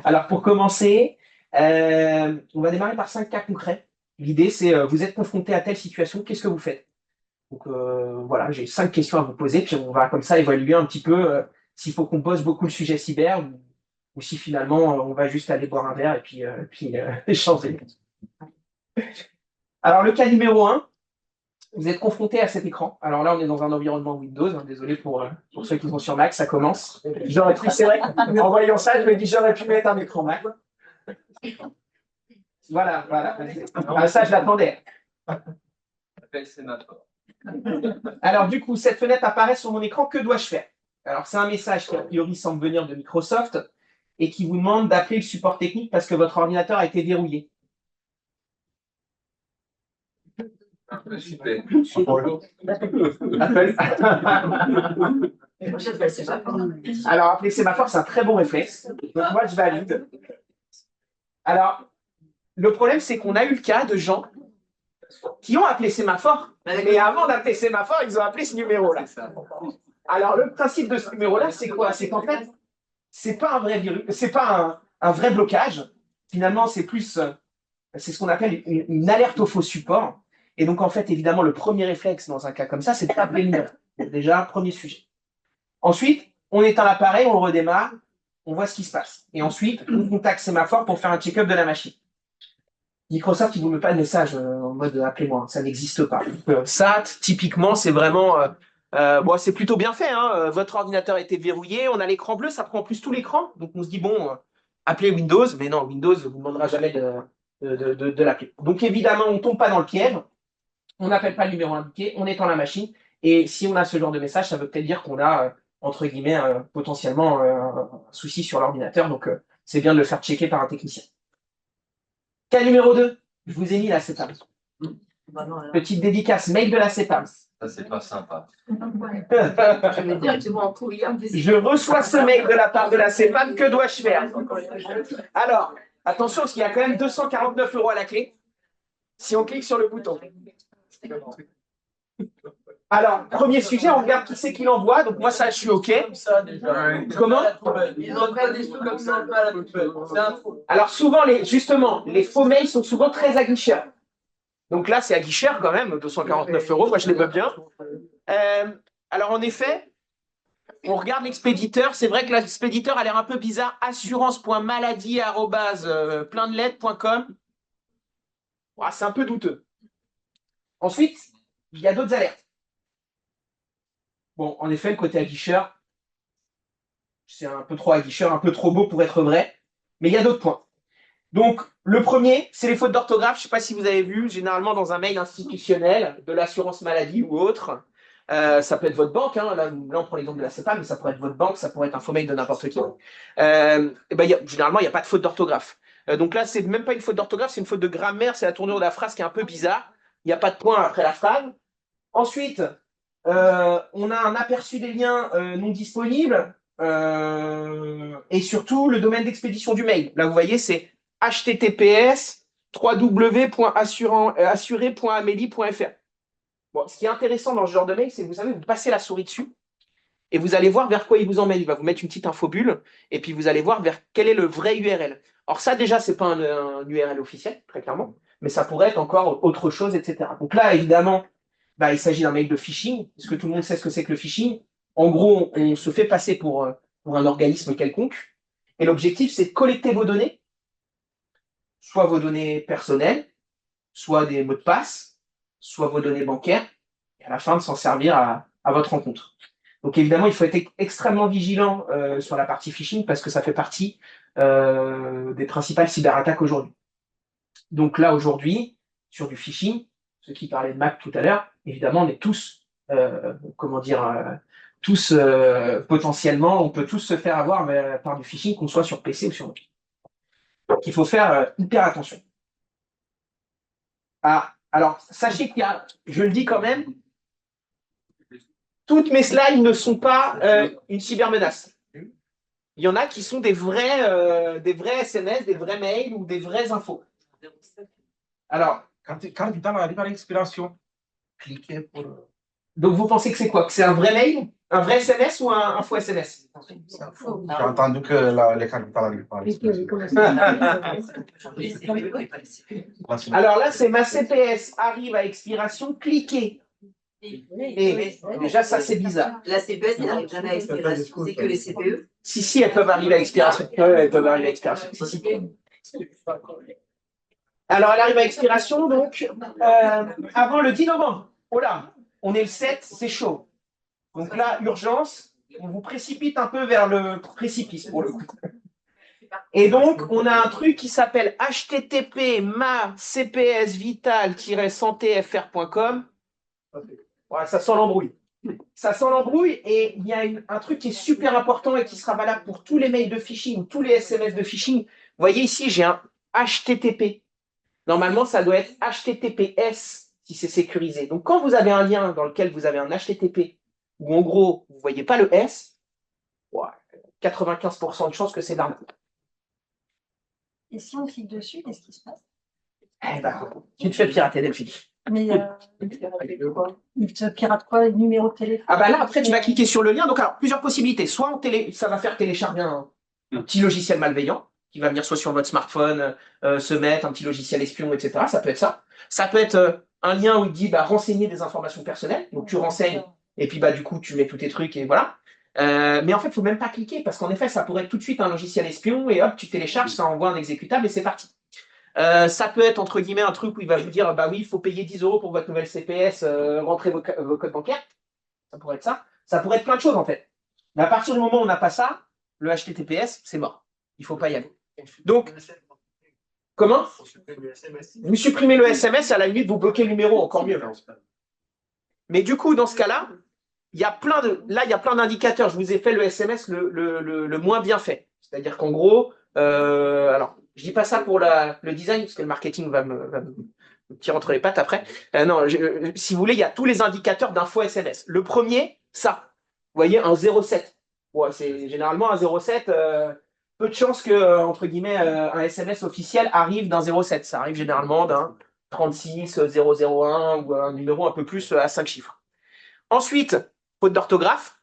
Alors, pour commencer, on va démarrer par 5 cas concrets. L'idée, c'est vous êtes confronté à telle situation, qu'est-ce que vous faites? Donc, voilà, j'ai 5 questions à vous poser, puis on va comme ça évaluer un petit peu s'il faut qu'on bosse beaucoup le sujet cyber ou si finalement on va juste aller boire un verre et puis échanger. Alors, le cas numéro 1, vous êtes confronté à cet écran. Alors là, on est dans un environnement Windows. Hein, désolé pour ceux qui sont sur Mac, ça commence. J'aurais pu, c'est vrai, en voyant ça, je me dis j'aurais pu mettre un écran Mac. Voilà, voilà. Ah, ça, je l'attendais. Alors, du coup, cette fenêtre apparaît sur mon écran. Que dois-je faire? Alors, c'est un message qui, a priori, semble venir de Microsoft et qui vous demande d'appeler le support technique parce que votre ordinateur a été verrouillé. Alors, appeler sémaphore, c'est un très bon réflexe. Donc, moi, je valide. Alors, le problème, c'est qu'on a eu le cas de gens qui ont appelé sémaphore, mais avant d'appeler sémaphore, ils ont appelé ce numéro-là. Alors, le principe de ce numéro-là, c'est quoi? C'est qu'en fait, c'est pas un vrai virus, c'est pas un vrai blocage. Finalement, c'est plus, c'est ce qu'on appelle une alerte au faux support. Et donc, en fait, évidemment, le premier réflexe dans un cas comme ça, c'est d'appeler le numéro. Déjà, premier sujet. Ensuite, on éteint l'appareil, on le redémarre, on voit ce qui se passe. Et ensuite, on contacte sémaphore pour faire un check-up de la machine. Microsoft, il ne vous met pas de message en mode appelez-moi, ça n'existe pas. Ça, typiquement, c'est vraiment. Bon, c'est plutôt bien fait. Hein. Votre ordinateur a été verrouillé, on a l'écran bleu, ça prend en plus tout l'écran. Donc on se dit, bon, appelez Windows, mais non, Windows ne vous demandera jamais de l'appeler. Donc évidemment, on ne tombe pas dans le piège, on n'appelle pas le numéro indiqué, on éteint la machine. Et si on a ce genre de message, ça veut peut-être dire qu'on a, entre guillemets, potentiellement un souci sur l'ordinateur. Donc c'est bien de le faire checker par un technicien. Cas numéro 2, je vous ai mis la CEPAM. Petite dédicace, mail de la CEPAM. Ça, c'est pas sympa. Je reçois ce mail de la part de la CEPAM, que dois-je faire? Alors, attention, parce qu'il y a quand même 249 € à la clé, si on clique sur le bouton. Alors, premier sujet, on regarde qui c'est qui l'envoie. Donc moi, ça, je suis OK. Comment? Alors souvent, justement, les faux mails sont souvent très aguicheurs. Donc là, c'est aguicheur quand même, 249 €. Moi, je les veux bien. Alors en effet, on regarde l'expéditeur. C'est vrai que l'expéditeur a l'air un peu bizarre. assurance.maladie@plein-de-lettres.com. C'est un peu douteux. Ensuite, il y a d'autres alertes. Bon, en effet, le côté aguicheur, c'est un peu trop aguicheur, un peu trop beau pour être vrai. Mais il y a d'autres points. Donc, le premier, c'est les fautes d'orthographe. Je ne sais pas si vous avez vu, généralement dans un mail institutionnel de l'assurance maladie ou autre, ça peut être votre banque. Hein, là, on prend l'exemple de la CEPA, mais ça pourrait être votre banque, ça pourrait être un faux mail de n'importe qui. Généralement, il n'y a pas de faute d'orthographe. Donc là, c'est même pas une faute d'orthographe, c'est une faute de grammaire, c'est la tournure de la phrase qui est un peu bizarre. Il n'y a pas de point après la phrase. Ensuite, on a un aperçu des liens non disponibles et surtout le domaine d'expédition du mail. Là, vous voyez, c'est https://www.assuré.amélie.fr. Bon, ce qui est intéressant dans ce genre de mail, c'est que vous savez, vous passez la souris dessus et vous allez voir vers quoi il vous emmène. Il va vous mettre une petite infobulle et puis vous allez voir vers quel est le vrai URL. Alors ça, déjà, c'est pas un URL officiel, très clairement, mais ça pourrait être encore autre chose, etc. Donc là, évidemment, il s'agit d'un mail de phishing. Est-ce que tout le monde sait ce que c'est que le phishing? En gros, on se fait passer pour un organisme quelconque et l'objectif, c'est de collecter vos données, soit vos données personnelles, soit des mots de passe, soit vos données bancaires, et à la fin de s'en servir à votre rencontre. Donc évidemment, il faut être extrêmement vigilant sur la partie phishing parce que ça fait partie des principales cyberattaques aujourd'hui. Donc là, aujourd'hui, sur du phishing, ceux qui parlaient de Mac tout à l'heure, évidemment, on est tous, potentiellement, on peut tous se faire avoir par du phishing, qu'on soit sur PC ou sur Mac. Donc il faut faire hyper attention. Alors, sachez qu'il y a, je le dis quand même, toutes mes slides ne sont pas une cybermenace. Il y en a qui sont des vrais SMS, des vrais mails ou des vraies infos. Alors, quand tu es dans l'expiration, cliquez pour. Donc vous pensez que c'est quoi? Que c'est un vrai mail? Un vrai SMS ou un faux SMS? J'ai entendu que les candidats parlaient. Alors là, c'est ma CPS arrive à expiration, cliquez. Et déjà, ça, c'est bizarre. La CPS, elle n'arrive jamais à expiration. C'est que les CPE. Si, elles peuvent arriver à expiration. Ouais, elles peuvent arriver à expiration. Si. Alors, elle arrive à expiration, donc, avant le 10 novembre. Oh là, on est le 7, c'est chaud. Donc là, urgence, on vous précipite un peu vers le précipice, pour le coup. Et donc, on a un truc qui s'appelle http ma-cps-vital-santéfr.com. Ouais, ça sent l'embrouille. Ça sent l'embrouille et il y a un truc qui est super important et qui sera valable pour tous les mails de phishing, tous les SMS de phishing. Vous voyez ici, j'ai un HTTP. Normalement, ça doit être HTTPS si c'est sécurisé. Donc, quand vous avez un lien dans lequel vous avez un HTTP, où en gros, vous ne voyez pas le S, ouais, 95% de chances que c'est l'arnaque. Et si on clique dessus, qu'est-ce qui se passe? Eh ben, tu te fais pirater, Delphine. Mais il te pirate quoi? Le numéro de téléphone? Ah bah là, après, tu vas cliquer sur le lien. Donc, alors, plusieurs possibilités. Soit ça va faire télécharger un petit logiciel malveillant qui va venir soit sur votre smartphone, se mettre un petit logiciel espion, etc. Ça peut être ça. Ça peut être un lien où il dit renseigner des informations personnelles. Donc, tu renseignes et puis du coup, tu mets tous tes trucs et voilà. Mais en fait, il ne faut même pas cliquer parce qu'en effet, ça pourrait être tout de suite un logiciel espion et hop, tu télécharges, ça envoie un exécutable et c'est parti. Ça peut être entre guillemets un truc où il va vous dire oui, il faut payer 10 € pour votre nouvelle CPS, rentrez vos codes bancaires. Ça pourrait être ça. Ça pourrait être plein de choses en fait. Mais à partir du moment où on n'a pas ça, le HTTPS, c'est mort. Il ne faut pas y aller. Donc, comment? Vous supprimez le SMS, à la limite, vous bloquez le numéro, encore mieux. Mais du coup, dans ce cas-là, il y a plein d'indicateurs. Je vous ai fait le SMS le moins bien fait. C'est-à-dire qu'en gros, alors, je dis pas ça pour le design, parce que le marketing va me tirer entre les pattes après. Non, si vous voulez, il y a tous les indicateurs d'un faux SMS. Le premier, ça. Vous voyez, un 07. Ouais, c'est généralement un 07. Peu de chances que, entre guillemets, un SMS officiel arrive d'un 07. Ça arrive généralement d'un 36 001 ou un numéro un peu plus à 5 chiffres. Ensuite, faute d'orthographe,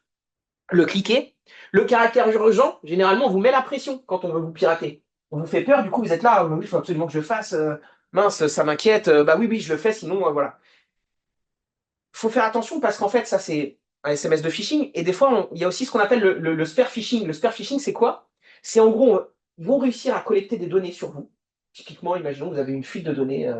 le cliquer. Le caractère urgent, généralement, on vous met la pression quand on veut vous pirater. On vous fait peur, du coup, vous êtes là, il faut absolument que je le fasse. Mince, ça m'inquiète. Oui, je le fais, sinon, voilà. Il faut faire attention parce qu'en fait, ça, c'est un SMS de phishing. Et des fois, il y a aussi ce qu'on appelle le spear phishing. Le spear phishing, c'est quoi? C'est en gros, ils vont réussir à collecter des données sur vous. Typiquement, imaginons que vous avez une fuite de données.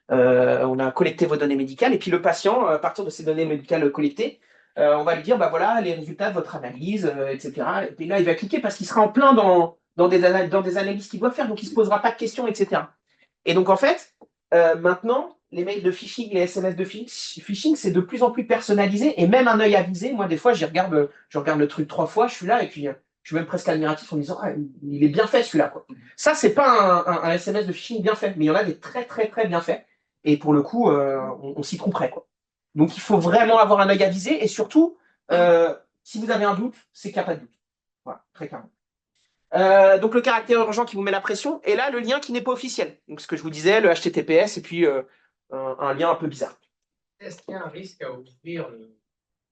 On a collecté vos données médicales. Et puis, le patient, à partir de ces données médicales collectées, on va lui dire, voilà, les résultats de votre analyse, etc. Et puis là, il va cliquer parce qu'il sera en plein dans des analyses qu'il doit faire. Donc, il ne se posera pas de questions, etc. Et donc, en fait, maintenant, les mails de phishing, les SMS de phishing, c'est de plus en plus personnalisé. Et même un œil avisé, moi, des fois, je regarde le truc 3 fois, je suis là, et puis je suis même presque admiratif en me disant, il est bien fait celui-là, quoi. Ça, c'est pas un SMS de phishing bien fait, mais il y en a des très, très, très bien faits. Et pour le coup, on s'y tromperait, quoi. Donc, il faut vraiment avoir un œil avisé. Et surtout, si vous avez un doute, c'est qu'il n'y a pas de doute. Voilà, très clairement. Donc le caractère urgent qui vous met la pression, et là le lien qui n'est pas officiel. Donc ce que je vous disais, le HTTPS, et puis un lien un peu bizarre. Est-ce qu'il y a un risque à ouvrir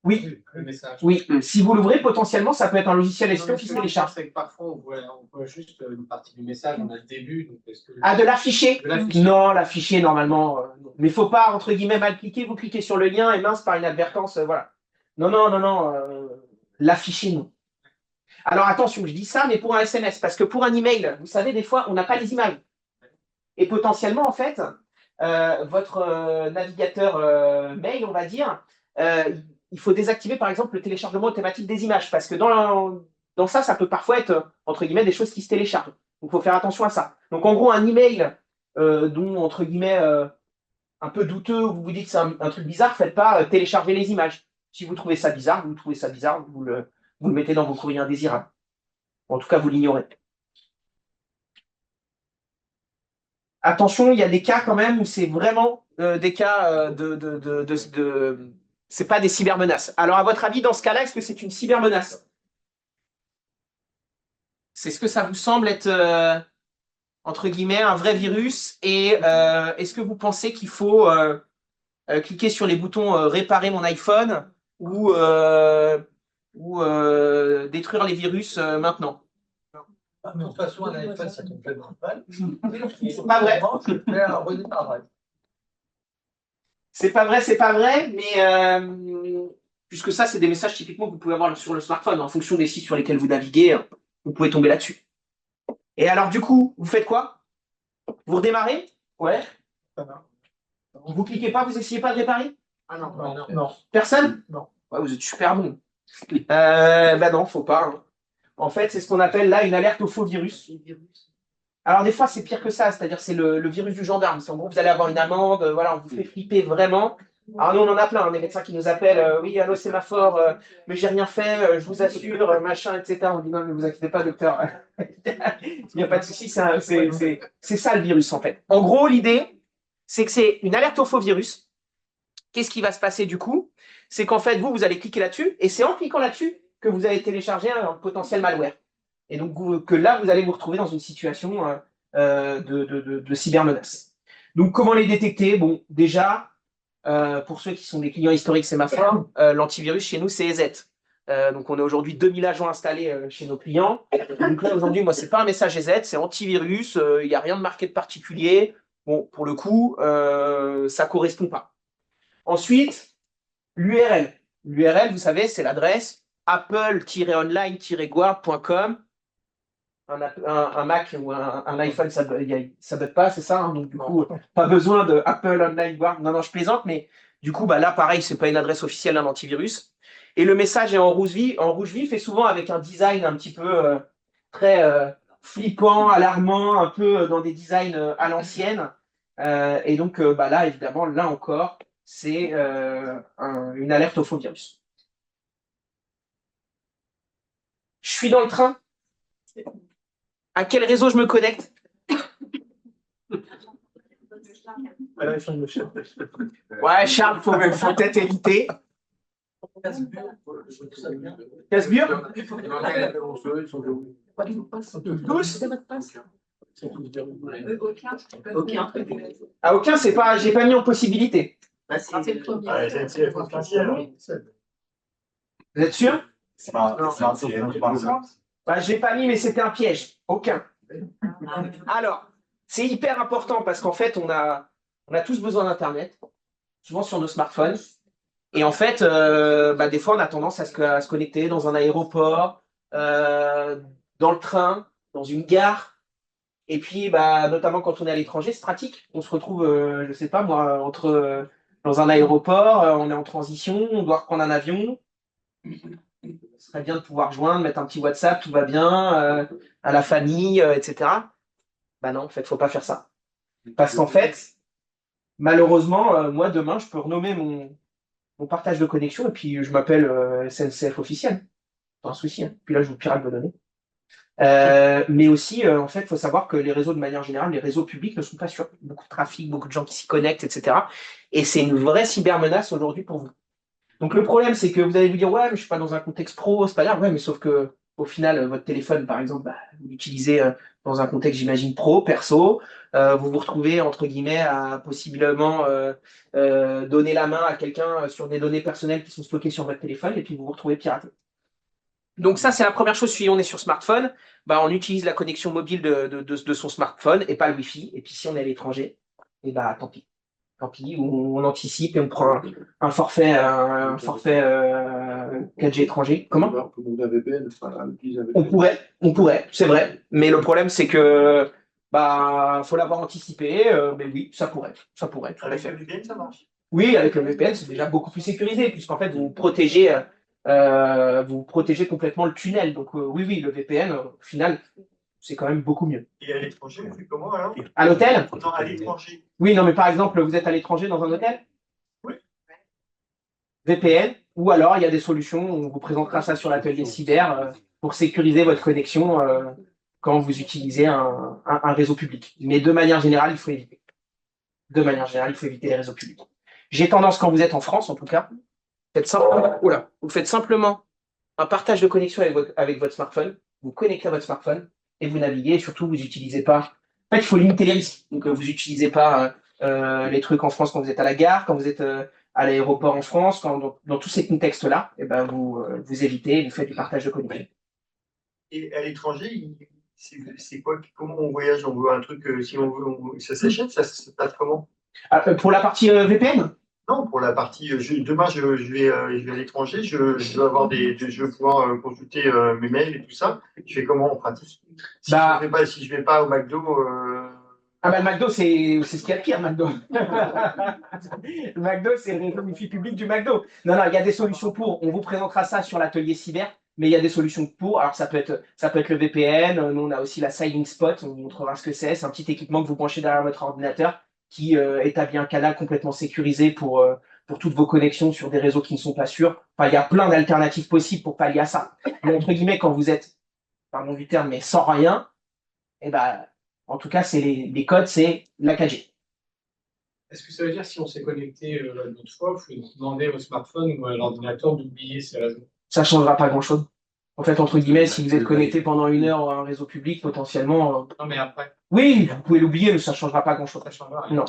Oui. le message? Oui, si vous l'ouvrez, potentiellement, ça peut être un logiciel espion qui se télécharge. C'est que parfois, on voit juste une partie du message, on a le début. Donc de l'afficher? Non, l'afficher, normalement. Mais il ne faut pas, entre guillemets, mal cliquer. Vous cliquez sur le lien et mince, par inadvertance, voilà. Non. L'afficher, non. Alors attention, je dis ça, mais pour un SMS, parce que pour un email, vous savez, des fois, on n'a pas les images. Et potentiellement, en fait, votre navigateur mail, on va dire, il faut désactiver, par exemple, le téléchargement automatique des images, parce que dans ça, ça peut parfois être, entre guillemets, des choses qui se téléchargent. Donc, il faut faire attention à ça. Donc, en gros, un email dont, entre guillemets, un peu douteux, vous vous dites que c'est un truc bizarre, faites pas télécharger les images. Si vous trouvez ça bizarre, vous le mettez dans vos courriers indésirables. En tout cas, vous l'ignorez. Attention, il y a des cas quand même où c'est vraiment des cas c'est pas des cybermenaces. Alors, à votre avis, dans ce cas-là, est-ce que c'est une cybermenace? C'est ce que ça vous semble être, entre guillemets, un vrai virus? Et est-ce que vous pensez qu'il faut cliquer sur les boutons réparer mon iPhone ou ou détruire les virus maintenant. De toute façon, un iPhone, ça tombe complètement mal. C'est pas vrai. C'est pas vrai, mais puisque ça, c'est des messages typiquement que vous pouvez avoir sur le smartphone. En fonction des sites sur lesquels vous naviguez, vous pouvez tomber là-dessus. Et alors, du coup, vous faites quoi? Vous redémarrez? Ouais. Vous cliquez pas, vous essayez pas de réparer? Ah non. Non. Personne? Non. Ouais, vous êtes super bon. Bah non, faut pas. Hein. En fait, c'est ce qu'on appelle là une alerte au faux virus. Alors des fois, c'est pire que ça, c'est-à-dire c'est le virus du gendarme. C'est en gros, vous allez avoir une amende, voilà, on vous fait flipper vraiment. Alors nous, on en a plein, hein, des médecins qui nous appellent, oui, allô, sémaphore, mais j'ai rien fait, je vous assure, machin, etc. On dit non, mais vous inquiétez pas, docteur. Il n'y a pas de souci, c'est ça le virus en fait. En gros, l'idée, c'est que c'est une alerte au faux virus. Qu'est-ce qui va se passer du coup? C'est qu'en fait, vous allez cliquer là-dessus, et c'est en cliquant là-dessus que vous allez télécharger un potentiel malware. Et donc que là, vous allez vous retrouver dans une situation de cybermenace. Donc comment les détecter? Bon, déjà, pour ceux qui sont des clients historiques Sémaphore, l'antivirus chez nous, c'est EZ. Donc on a aujourd'hui 2000 agents installés chez nos clients. Donc là, aujourd'hui, moi, c'est pas un message EZ, c'est antivirus, il n'y a rien de marqué de particulier. Bon, pour le coup, ça correspond pas. Ensuite, l'URL. L'URL, vous savez, c'est l'adresse apple-online-guard.com. Un Mac ou un iPhone, ça ne bug pas, c'est ça, hein, donc du coup, pas besoin de Apple Online Guard. Non, non, je plaisante, mais du coup, bah, là, pareil, c'est pas une adresse officielle d'un antivirus. Et le message est en rouge vif et souvent avec un design un petit peu très flippant, alarmant, un peu dans des designs à l'ancienne. Et donc, bah, là, évidemment, là encore, c'est une alerte au faux virus. Je suis dans le train. À quel réseau je me connecte? Ouais, Charles, faut peut-être éviter. Casse-bure? Tous? Aucun. Ah, aucun, c'est pas, j'ai pas mis en possibilité. Bah, c'est le premier. Vous êtes sûr? Non. Bah, j'ai pas mis, mais c'était un piège. Aucun. Alors, c'est hyper important parce qu'en fait, on a tous besoin d'Internet, souvent sur nos smartphones. Et en fait, bah, des fois, on a tendance à se connecter dans un aéroport, dans le train, dans une gare. Et puis, bah, notamment quand on est à l'étranger, c'est pratique. On se retrouve, je sais pas moi, dans un aéroport, on est en transition, on doit reprendre un avion. Ce serait bien de pouvoir joindre, mettre un petit WhatsApp, tout va bien, à la famille, etc. Bah non, en fait, faut pas faire ça. Parce qu'en fait, malheureusement, moi, demain, je peux renommer mon partage de connexion et puis je m'appelle SNCF officiel. Pas un souci. Hein. Puis là, je vous pirate vos données. Mais aussi, en fait, il faut savoir que les réseaux, de manière générale, les réseaux publics ne sont pas sûrs. Beaucoup de trafic, beaucoup de gens qui s'y connectent, etc. Et c'est une vraie cybermenace aujourd'hui pour vous. Donc le problème, c'est que vous allez vous dire, ouais, mais je suis pas dans un contexte pro, c'est pas grave. Ouais, mais sauf que au final, votre téléphone, par exemple, bah, vous l'utilisez dans un contexte, j'imagine, pro, perso. Vous vous retrouvez, entre guillemets, à possiblement donner la main à quelqu'un sur des données personnelles qui sont stockées sur votre téléphone et puis vous vous retrouvez piraté. Donc ça, c'est la première chose. Si on est sur smartphone, bah, on utilise la connexion mobile de son smartphone et pas le Wi-Fi. Et puis si on est à l'étranger, et bah tant pis. Tant pis, on anticipe et on prend un forfait 4G étranger. Comment? On pourrait, c'est vrai. Mais le problème, c'est que bah faut l'avoir anticipé. Mais oui, ça pourrait, tout à fait. Avec le VPN, ça marche. Oui, avec le VPN, c'est déjà beaucoup plus sécurisé, puisqu'en fait, vous protégez complètement le tunnel. Donc oui, le VPN, au final, c'est quand même beaucoup mieux. Et à l'étranger, on fait comment alors? À l'hôtel? Non, à l'étranger. Oui, non, mais par exemple, vous êtes à l'étranger dans un hôtel? Oui. VPN, ou alors il y a des solutions, on vous présentera ça sur l'atelier cyber pour sécuriser votre connexion quand vous utilisez un réseau public. Mais de manière générale, il faut éviter. De manière générale, il faut éviter les réseaux publics. J'ai tendance, quand vous êtes en France, en tout cas, vous faites simplement un partage de connexion avec votre smartphone, vous connectez à votre smartphone et vous naviguez. Et surtout, vous n'utilisez pas. En fait, il faut limiter les risques. Donc, vous n'utilisez pas les trucs en France quand vous êtes à la gare, quand vous êtes à l'aéroport en France, dans tous ces contextes-là, eh ben, vous évitez, vous faites du partage de connexion. Et à l'étranger, c'est quoi? Comment on voyage? On veut un truc, si on veut, ça s'achète, ça se passe comment? Pour la partie VPN, Non, pour la partie, demain, je vais à l'étranger, je vais avoir je vais pouvoir consulter mes mails et tout ça. Je fais comment en pratique? Bah, Si je vais pas au McDo, le McDo, c'est ce qu'il y a de pire, McDo. Le McDo, c'est le réseau wifi public du McDo. Non, il y a des solutions pour. On vous présentera ça sur l'atelier cyber, mais il y a des solutions pour. Alors, ça peut être le VPN. Nous, on a aussi la Signing Spot. On vous montrera ce que c'est. C'est un petit équipement que vous branchez derrière votre ordinateur qui établit un canal complètement sécurisé pour toutes vos connexions sur des réseaux qui ne sont pas sûrs. Enfin, il y a plein d'alternatives possibles pour pallier à ça. Mais entre guillemets, quand vous êtes, pardon du terme, mais sans rien, eh ben, en tout cas, c'est les codes, c'est la 4G. Est-ce que ça veut dire si on s'est connecté l'autre fois, il faut demander au smartphone ou à l'ordinateur d'oublier ces réseaux? Ça ne changera pas grand-chose. En fait, entre guillemets, si vous êtes connecté pendant 1 heure à un réseau public, potentiellement. Non, mais après, Oui, vous pouvez l'oublier, mais ça ne changera pas grand-chose. ça changera rien. Non.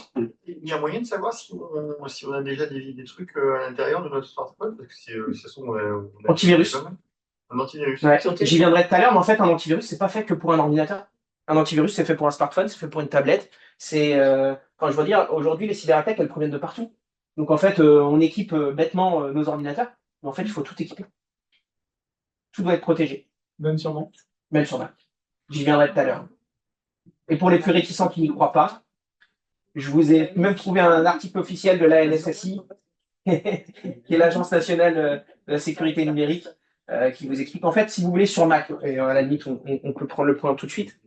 il y a moyen de savoir si on a déjà des trucs à l'intérieur de notre smartphone, parce que de toute façon, on a Antivirus. un antivirus. Ouais. J'y viendrai tout à l'heure, mais en fait, un antivirus, c'est pas fait que pour un ordinateur. Un antivirus, c'est fait pour un smartphone, c'est fait pour une tablette. Enfin, je veux dire, aujourd'hui, les cyberattaques, elles proviennent de partout. Donc, en fait, on équipe bêtement nos ordinateurs, mais en fait, il faut tout équiper. Tout doit être protégé, Même sur Mac. même sur Mac. J'y viendrai tout à l'heure. Et pour les plus réticents qui n'y croient pas, je vous ai même trouvé un article officiel de la NSSI, qui est l'Agence nationale de la sécurité numérique, qui vous explique. En fait, si vous voulez, sur Mac, et à la limite, on peut prendre le point tout de suite.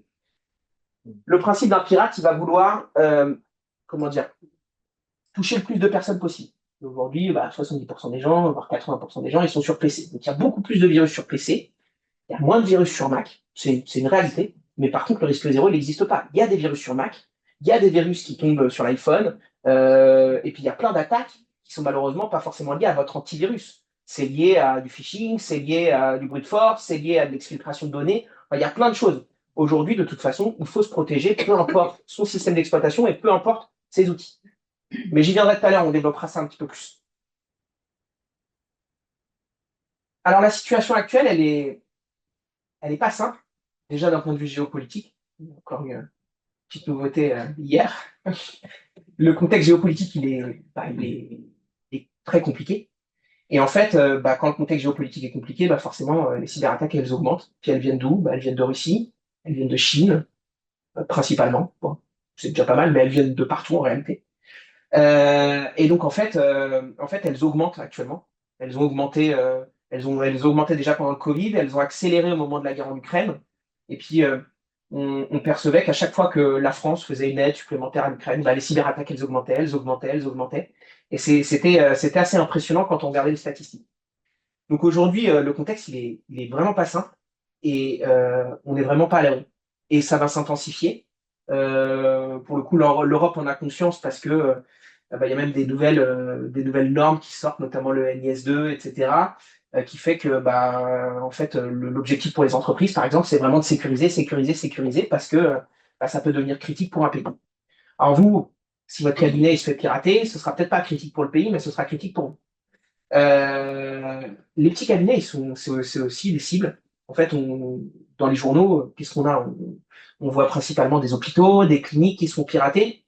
Le principe d'un pirate, il va vouloir, comment dire, toucher le plus de personnes possible. Aujourd'hui, 70% des gens, voire 80% des gens, ils sont sur PC. Donc, il y a beaucoup plus de virus sur PC. Il y a moins de virus sur Mac. C'est une réalité. Mais par contre, le risque zéro, il n'existe pas. Il y a des virus sur Mac. Il y a des virus qui tombent sur l'iPhone. Et puis, il y a plein d'attaques qui sont malheureusement pas forcément liées à votre antivirus. C'est lié à du phishing, c'est lié à du brute force, c'est lié à de l'exfiltration de données. Enfin, il y a plein de choses. Aujourd'hui, de toute façon, il faut se protéger, peu importe son système d'exploitation et peu importe ses outils. Mais j'y viendrai tout à l'heure, on développera ça un petit peu plus. Alors, la situation actuelle, elle est pas simple. Déjà d'un point de vue géopolitique. Encore une petite nouveauté hier. Le contexte géopolitique, il est très compliqué. Et en fait, quand le contexte géopolitique est compliqué, forcément, les cyberattaques, elles augmentent. Puis elles viennent d'où? Elles viennent de Russie, elles viennent de Chine, principalement. Bon, c'est déjà pas mal, mais elles viennent de partout en réalité. Et donc, en fait, elles augmentent actuellement. Elles ont augmenté, elles ont augmenté déjà pendant le Covid, elles ont accéléré au moment de la guerre en Ukraine. Et puis, on percevait qu'à chaque fois que la France faisait une aide supplémentaire à l'Ukraine, les cyberattaques, elles augmentaient, elles augmentaient, elles augmentaient. Et c'était assez impressionnant quand on regardait les statistiques. Donc aujourd'hui, le contexte, il est vraiment pas simple et on n'est vraiment pas à l'abri. Et ça va s'intensifier. Pour le coup, l'Europe en a conscience parce que il y a même des nouvelles normes qui sortent, notamment le NIS2, etc., qui fait que en fait, l'objectif pour les entreprises, par exemple, c'est vraiment de sécuriser, sécuriser, sécuriser, parce que ça peut devenir critique pour un pays. Alors vous, si votre cabinet il se fait pirater, ce sera peut-être pas critique pour le pays, mais ce sera critique pour vous. Les petits cabinets, c'est aussi des cibles. En fait, dans les journaux, qu'est-ce qu'on a? On voit principalement des hôpitaux, des cliniques qui sont piratées.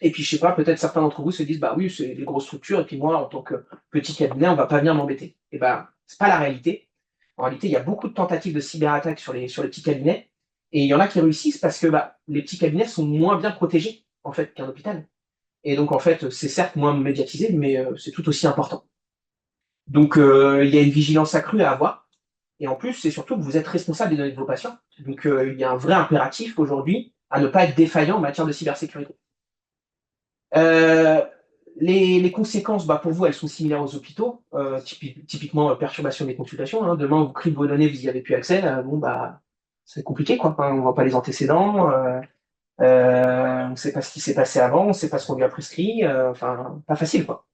Et puis, je sais pas, peut-être certains d'entre vous se disent, bah oui, c'est des grosses structures, et puis moi, en tant que petit cabinet, on va pas venir m'embêter. Et c'est pas la réalité. En réalité, il y a beaucoup de tentatives de cyberattaques sur les petits cabinets, et il y en a qui réussissent parce que les petits cabinets sont moins bien protégés, en fait, qu'un hôpital. Et donc, en fait, c'est certes moins médiatisé, mais c'est tout aussi important. Donc, il y a une vigilance accrue à avoir. Et en plus, c'est surtout que vous êtes responsable des données de vos patients. Donc, il y a un vrai impératif aujourd'hui à ne pas être défaillant en matière de cybersécurité. Les conséquences, pour vous, elles sont similaires aux hôpitaux. Typiquement, perturbation des consultations. Hein. Demain, vous criez vos données, vous n'y avez plus accès. C'est compliqué, quoi. Hein. On ne voit pas les antécédents. On ne sait pas ce qui s'est passé avant. On ne sait pas ce qu'on lui a prescrit. Pas facile, quoi.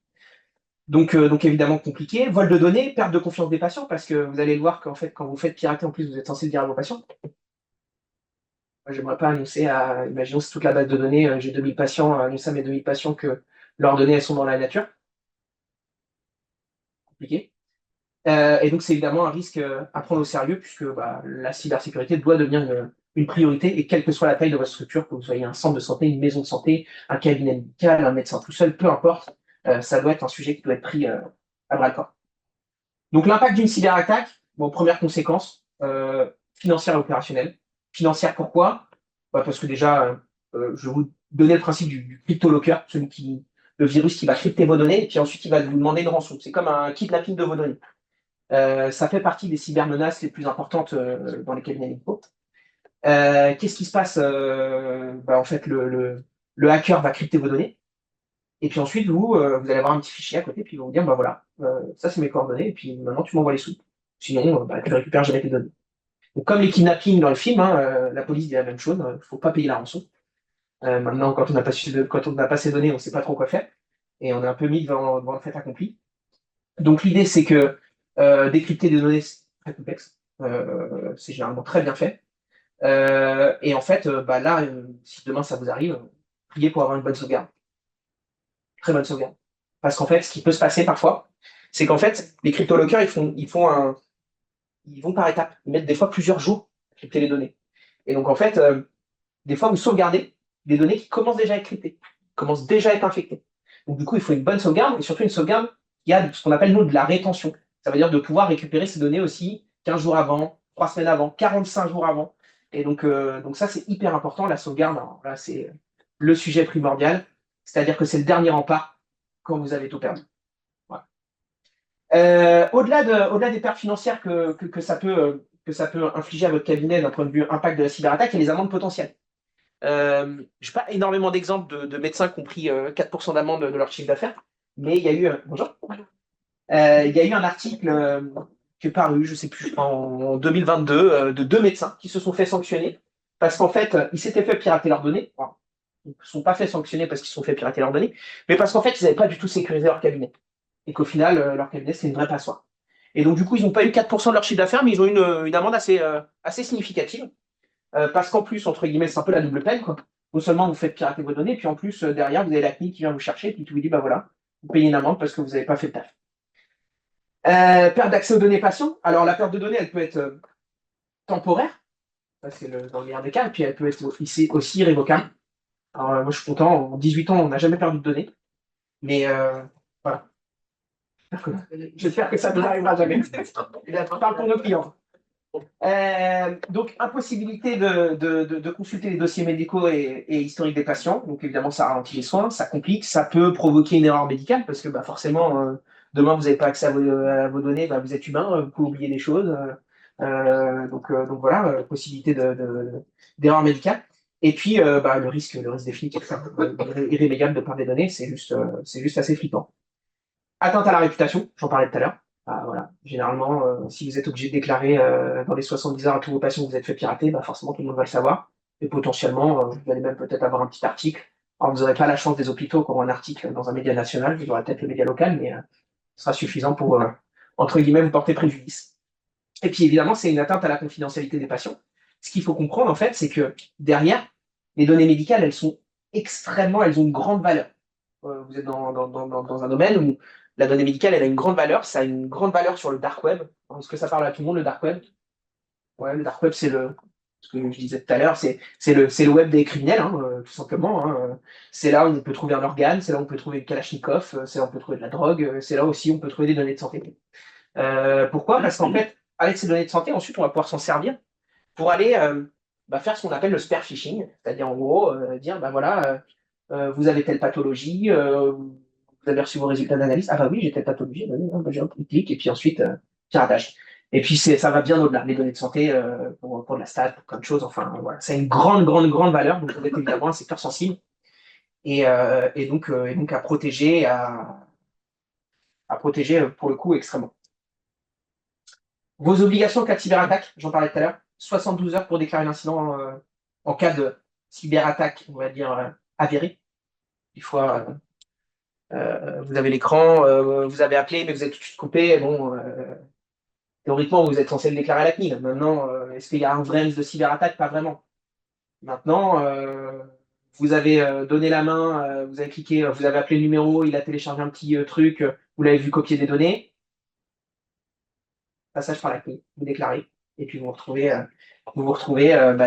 Donc évidemment compliqué. Vol de données, perte de confiance des patients, parce que vous allez le voir qu'en fait, quand vous faites pirater, en plus, vous êtes censé le dire à vos patients. Moi, j'aimerais pas annoncer imaginons c'est toute la base de données, j'ai 2000 patients, annoncer à mes 2000 patients que leurs données, elles sont dans la nature. compliqué. Et donc, c'est évidemment un risque à prendre au sérieux, puisque la cybersécurité doit devenir une priorité, et quelle que soit la taille de votre structure, que vous soyez un centre de santé, une maison de santé, un cabinet médical, un médecin tout seul, peu importe, ça doit être un sujet qui doit être pris à bras-le-corps. Donc, l'impact d'une cyberattaque, première conséquence, financière et opérationnelle. Financière, pourquoi? Parce que déjà, je vais vous donner le principe du crypto-locker, le virus qui va crypter vos données, et puis ensuite, il va vous demander une rançon. C'est comme un kidnapping de vos données. Ça fait partie des cybermenaces les plus importantes dans les cabinets médicaux. Qu'est-ce qui se passe? En fait, le hacker va crypter vos données. Et puis ensuite, vous allez avoir un petit fichier à côté, puis ils vont vous dire, voilà, ça c'est mes coordonnées, et puis maintenant tu m'envoies les sous. Sinon, tu ne récupères jamais tes données. Donc, comme les kidnappings dans le film, la police dit la même chose, il ne faut pas payer la rançon. Maintenant, quand on n'a pas ces données, on ne sait pas trop quoi faire. Et on est un peu mis devant le fait accompli. Donc l'idée, c'est que décrypter des données, c'est très complexe. C'est généralement très bien fait. Et en fait, là, si demain ça vous arrive, priez pour avoir une bonne sauvegarde. Très bonne sauvegarde. Parce qu'en fait, ce qui peut se passer parfois, c'est qu'en fait, les cryptolockers, ils vont par étapes. Ils mettent des fois plusieurs jours à crypter les données. Et donc, en fait, des fois, vous sauvegardez des données qui commencent déjà à être cryptées, qui commencent déjà à être infectées. Donc, du coup, il faut une bonne sauvegarde, et surtout une sauvegarde qui a ce qu'on appelle, nous, de la rétention. Ça veut dire de pouvoir récupérer ces données aussi 15 jours avant, 3 semaines avant, 45 jours avant. Et donc ça, c'est hyper important, la sauvegarde. Alors, là, c'est le sujet primordial. C'est-à-dire que c'est le dernier rempart quand vous avez tout perdu. Voilà. Au-delà des pertes financières que ça peut infliger à votre cabinet d'un point de vue impact de la cyberattaque, il y a les amendes potentielles. Je n'ai pas énormément d'exemples de médecins qui ont pris 4% d'amende de leur chiffre d'affaires, mais il y a eu bonjour. Il y a eu un article qui est paru, je ne sais plus, en 2022, de 2 médecins qui se sont fait sanctionner parce qu'en fait, ils s'étaient fait pirater leurs données. Enfin, ils ne se sont pas fait sanctionner parce qu'ils se sont fait pirater leurs données, mais parce qu'en fait, ils n'avaient pas du tout sécurisé leur cabinet. Et qu'au final, leur cabinet, c'est une vraie passoire. Et donc, du coup, ils n'ont pas eu 4% de leur chiffre d'affaires, mais ils ont eu une amende assez significative. Parce qu'en plus, entre guillemets, c'est un peu la double peine, quoi. Non seulement vous faites pirater vos données, puis en plus, derrière, vous avez la CNIL qui vient vous chercher, puis qui vous dit, voilà, vous payez une amende parce que vous n'avez pas fait le taf. Perte d'accès aux données patients. Alors, la perte de données, elle peut être temporaire, ça c'est dans le meilleur des cas, et puis elle peut être aussi irrévocable. Alors, moi, je suis content, en 18 ans, on n'a jamais perdu de données, mais voilà. J'espère que ça ne nous arrivera jamais. Je parle pour nos clients. Donc, impossibilité de consulter les dossiers médicaux et historiques des patients. Donc, évidemment, ça ralentit les soins, ça complique, ça peut provoquer une erreur médicale parce que forcément, demain, vous n'avez pas accès à vos données, vous êtes humain, vous pouvez oublier des choses. Donc voilà, possibilité d'erreur médicale. Et puis, le risque définitif, irrémédiable de perdre des données, c'est juste assez flippant. Atteinte à la réputation, j'en parlais tout à l'heure. Voilà. Généralement, si vous êtes obligé de déclarer dans les 70 heures à tous vos patients que vous êtes fait pirater, forcément tout le monde va le savoir. Et potentiellement, vous allez même peut-être avoir un petit article. Alors, vous n'aurez pas la chance des hôpitaux qui auront un article dans un média national, vous aurez peut-être le média local, mais ce sera suffisant pour, entre guillemets, vous porter préjudice. Et puis évidemment, c'est une atteinte à la confidentialité des patients. Ce qu'il faut comprendre, en fait, c'est que derrière, les données médicales, elles ont une grande valeur. Vous êtes dans un domaine où la donnée médicale, elle a une grande valeur. Ça a une grande valeur sur le dark web. Est-ce que ça parle à tout le monde, le dark web? Ouais, le dark web, c'est ce que je disais tout à l'heure, c'est le web des criminels, tout simplement. C'est là où on peut trouver un organe, c'est là où on peut trouver une Kalachnikov, c'est là où on peut trouver de la drogue, c'est là aussi où on peut trouver des données de santé. Pourquoi? Parce qu'en fait, avec ces données de santé, ensuite, on va pouvoir s'en servir pour aller faire ce qu'on appelle le spear phishing, c'est-à-dire en gros dire, voilà, vous avez telle pathologie, vous avez reçu vos résultats d'analyse. Ah bah oui, j'ai telle pathologie, j'ai un clic, et puis ensuite, piratage. Et puis ça va bien au-delà, les données de santé, pour de la stat, pour plein de choses, enfin voilà. Ça a une grande, grande, grande valeur, donc vous êtes évidemment un secteur sensible, et donc à protéger, pour le coup extrêmement. Vos obligations en cas de cyberattaque, j'en parlais tout à l'heure, 72 heures pour déclarer l'incident en cas de cyberattaque, on va dire, avérée. Des fois, vous avez l'écran, vous avez appelé, mais vous êtes tout de suite coupé. Bon, théoriquement, vous êtes censé le déclarer à la CNIL. Maintenant, est-ce qu'il y a un vrai risque de cyberattaque? Pas vraiment. Maintenant, vous avez donné la main, vous avez cliqué, vous avez appelé le numéro, il a téléchargé un petit truc, vous l'avez vu copier des données. passage par la CNIL, vous déclarez, et puis vous vous retrouvez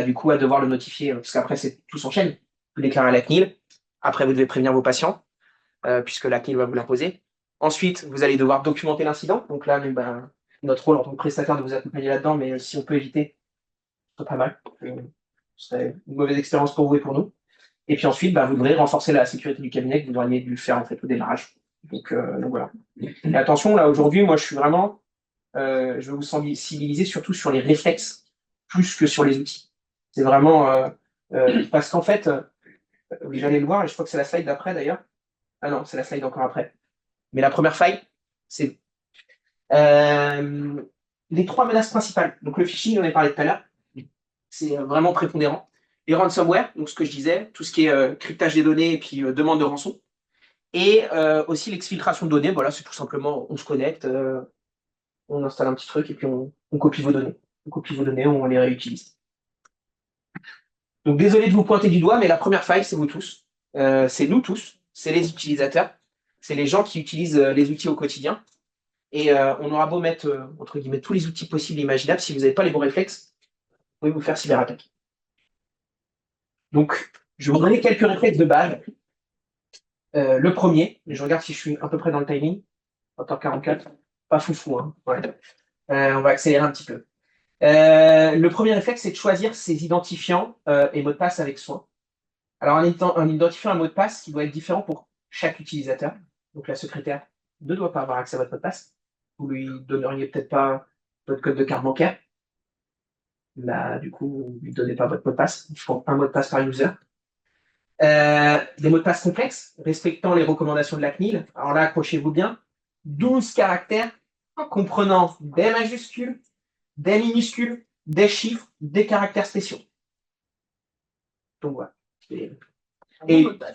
du coup à devoir le notifier, parce qu'après tout s'enchaîne. Vous déclarez à la CNIL, après vous devez prévenir vos patients, puisque la CNIL va vous l'imposer. Ensuite, vous allez devoir documenter l'incident. Donc là, notre rôle en tant que prestataire de vous accompagner là-dedans, mais si on peut éviter, c'est pas mal. Ce serait une mauvaise expérience pour vous et pour nous. Et puis ensuite, vous devrez renforcer la sécurité du cabinet que vous auriez dû faire en fait au démarrage. Donc voilà. Et attention, là aujourd'hui, moi je suis vraiment, je vais vous sensibiliser surtout sur les réflexes plus que sur les outils. C'est vraiment parce qu'en fait, vous allez le voir, et je crois que c'est la slide d'après d'ailleurs. Ah non, c'est la slide encore après. Mais la première faille, c'est les 3 menaces principales. Donc le phishing, on en a parlé tout à l'heure, c'est vraiment prépondérant. Les ransomware, donc ce que je disais, tout ce qui est cryptage des données et puis demande de rançon. Et aussi l'exfiltration de données, voilà, c'est tout simplement, on se connecte, on installe un petit truc et puis on copie vos données. On copie vos données, on les réutilise. Donc désolé de vous pointer du doigt, mais la première faille, c'est vous tous. C'est nous tous, c'est les utilisateurs, c'est les gens qui utilisent les outils au quotidien. Et on aura beau mettre, entre guillemets, tous les outils possibles et imaginables, si vous n'avez pas les bons réflexes, vous pouvez vous faire cyberattaquer. Donc, je vais vous donner quelques réflexes de base. Le premier, je regarde si je suis à peu près dans le timing, 20h44, pas foufou, hein. Ouais. On va accélérer un petit peu. Le premier réflexe, c'est de choisir ses identifiants et mots de passe avec soin. Alors, un identifiant, un mot de passe qui doit être différent pour chaque utilisateur. Donc, la secrétaire ne doit pas avoir accès à votre mot de passe. Vous lui donneriez peut-être pas votre code de carte bancaire. Du coup, vous ne lui donnez pas votre mot de passe. Il faut un mot de passe par user. Des mots de passe complexes, respectant les recommandations de la CNIL. Alors là, accrochez-vous bien. 12 caractères comprenant des majuscules, des minuscules, des chiffres, des caractères spéciaux. Donc voilà. Et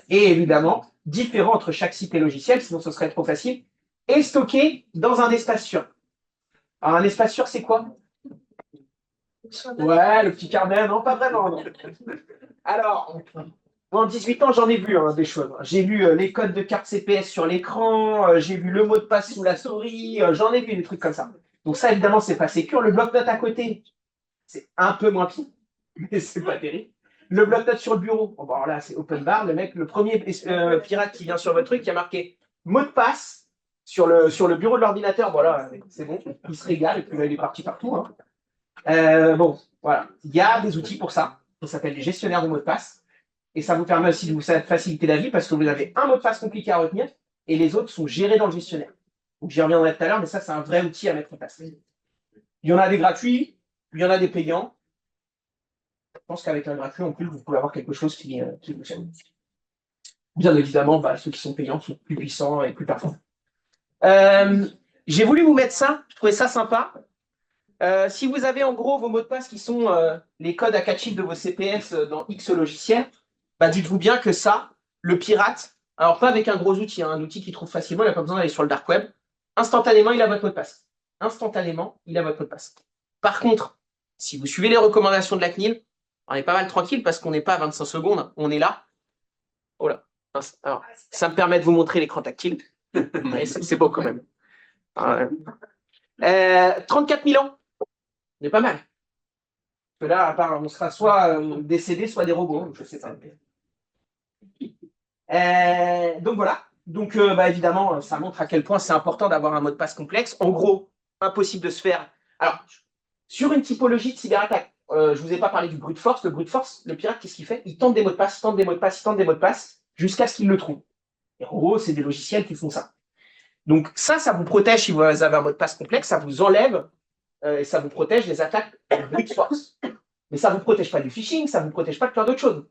évidemment, différent entre chaque site et logiciel, sinon ce serait trop facile, et stocké dans un espace sûr. Alors, un espace sûr, c'est quoi? Ouais, le petit carnet, non, pas vraiment. Non. Alors, en 18 ans, j'en ai vu des choses. J'ai vu les codes de carte CPS sur l'écran, j'ai vu le mot de passe sous la souris, j'en ai vu des trucs comme ça. Donc ça, évidemment, c'est pas sécure. Le bloc-notes à côté, c'est un peu moins pire, mais c'est pas terrible. Le bloc-notes sur le bureau, bon, alors là, c'est open bar. Le mec, le premier pirate qui vient sur votre truc, qui a marqué mot de passe sur le bureau de l'ordinateur, voilà, c'est bon, il se régale, et puis là, il est parti partout. Hein. Bon, voilà. Il y a des outils pour ça. Ça s'appelle les gestionnaires de mots de passe. Et ça vous permet aussi de vous faciliter la vie parce que vous avez un mot de passe compliqué à retenir et les autres sont gérés dans le gestionnaire. Donc j'y reviendrai tout à l'heure, mais ça, c'est un vrai outil à mettre en place. Il y en a des gratuits, il y en a des payants. Je pense qu'avec un gratuit, en plus, vous pouvez avoir quelque chose qui fonctionne. Bien évidemment, ceux qui sont payants sont plus puissants et plus performants. J'ai voulu vous mettre ça, je trouvais ça sympa. Si vous avez en gros vos mots de passe qui sont les codes à 4 chiffres de vos CPS dans X logiciels, dites-vous bien que ça, le pirate, alors pas avec un gros outil, hein, un outil qu'il trouve facilement, il n'a pas besoin d'aller sur le dark web, instantanément, il a votre mot de passe. Instantanément, il a votre mot de passe. Par contre, si vous suivez les recommandations de la CNIL, on est pas mal tranquille parce qu'on n'est pas à 25 secondes, on est là. Oh là. Alors, ça me permet de vous montrer l'écran tactile. C'est beau quand même. 34 000 ans. On est pas mal. Parce que là, à part, on sera soit décédés, soit des robots. Je sais pas. Donc voilà. Donc évidemment, ça montre à quel point c'est important d'avoir un mot de passe complexe. En gros, impossible de se faire. Alors, sur une typologie de cyberattaque, je ne vous ai pas parlé du brute force. Le brute force, le pirate, qu'est-ce qu'il fait? Il tente des mots de passe, il tente des mots de passe, il tente des mots de passe, jusqu'à ce qu'il le trouve. Et en gros, c'est des logiciels qui font ça. Donc ça vous protège si vous avez un mot de passe complexe, ça vous enlève et ça vous protège des attaques brute force. Mais ça ne vous protège pas du phishing, ça ne vous protège pas de plein d'autres choses.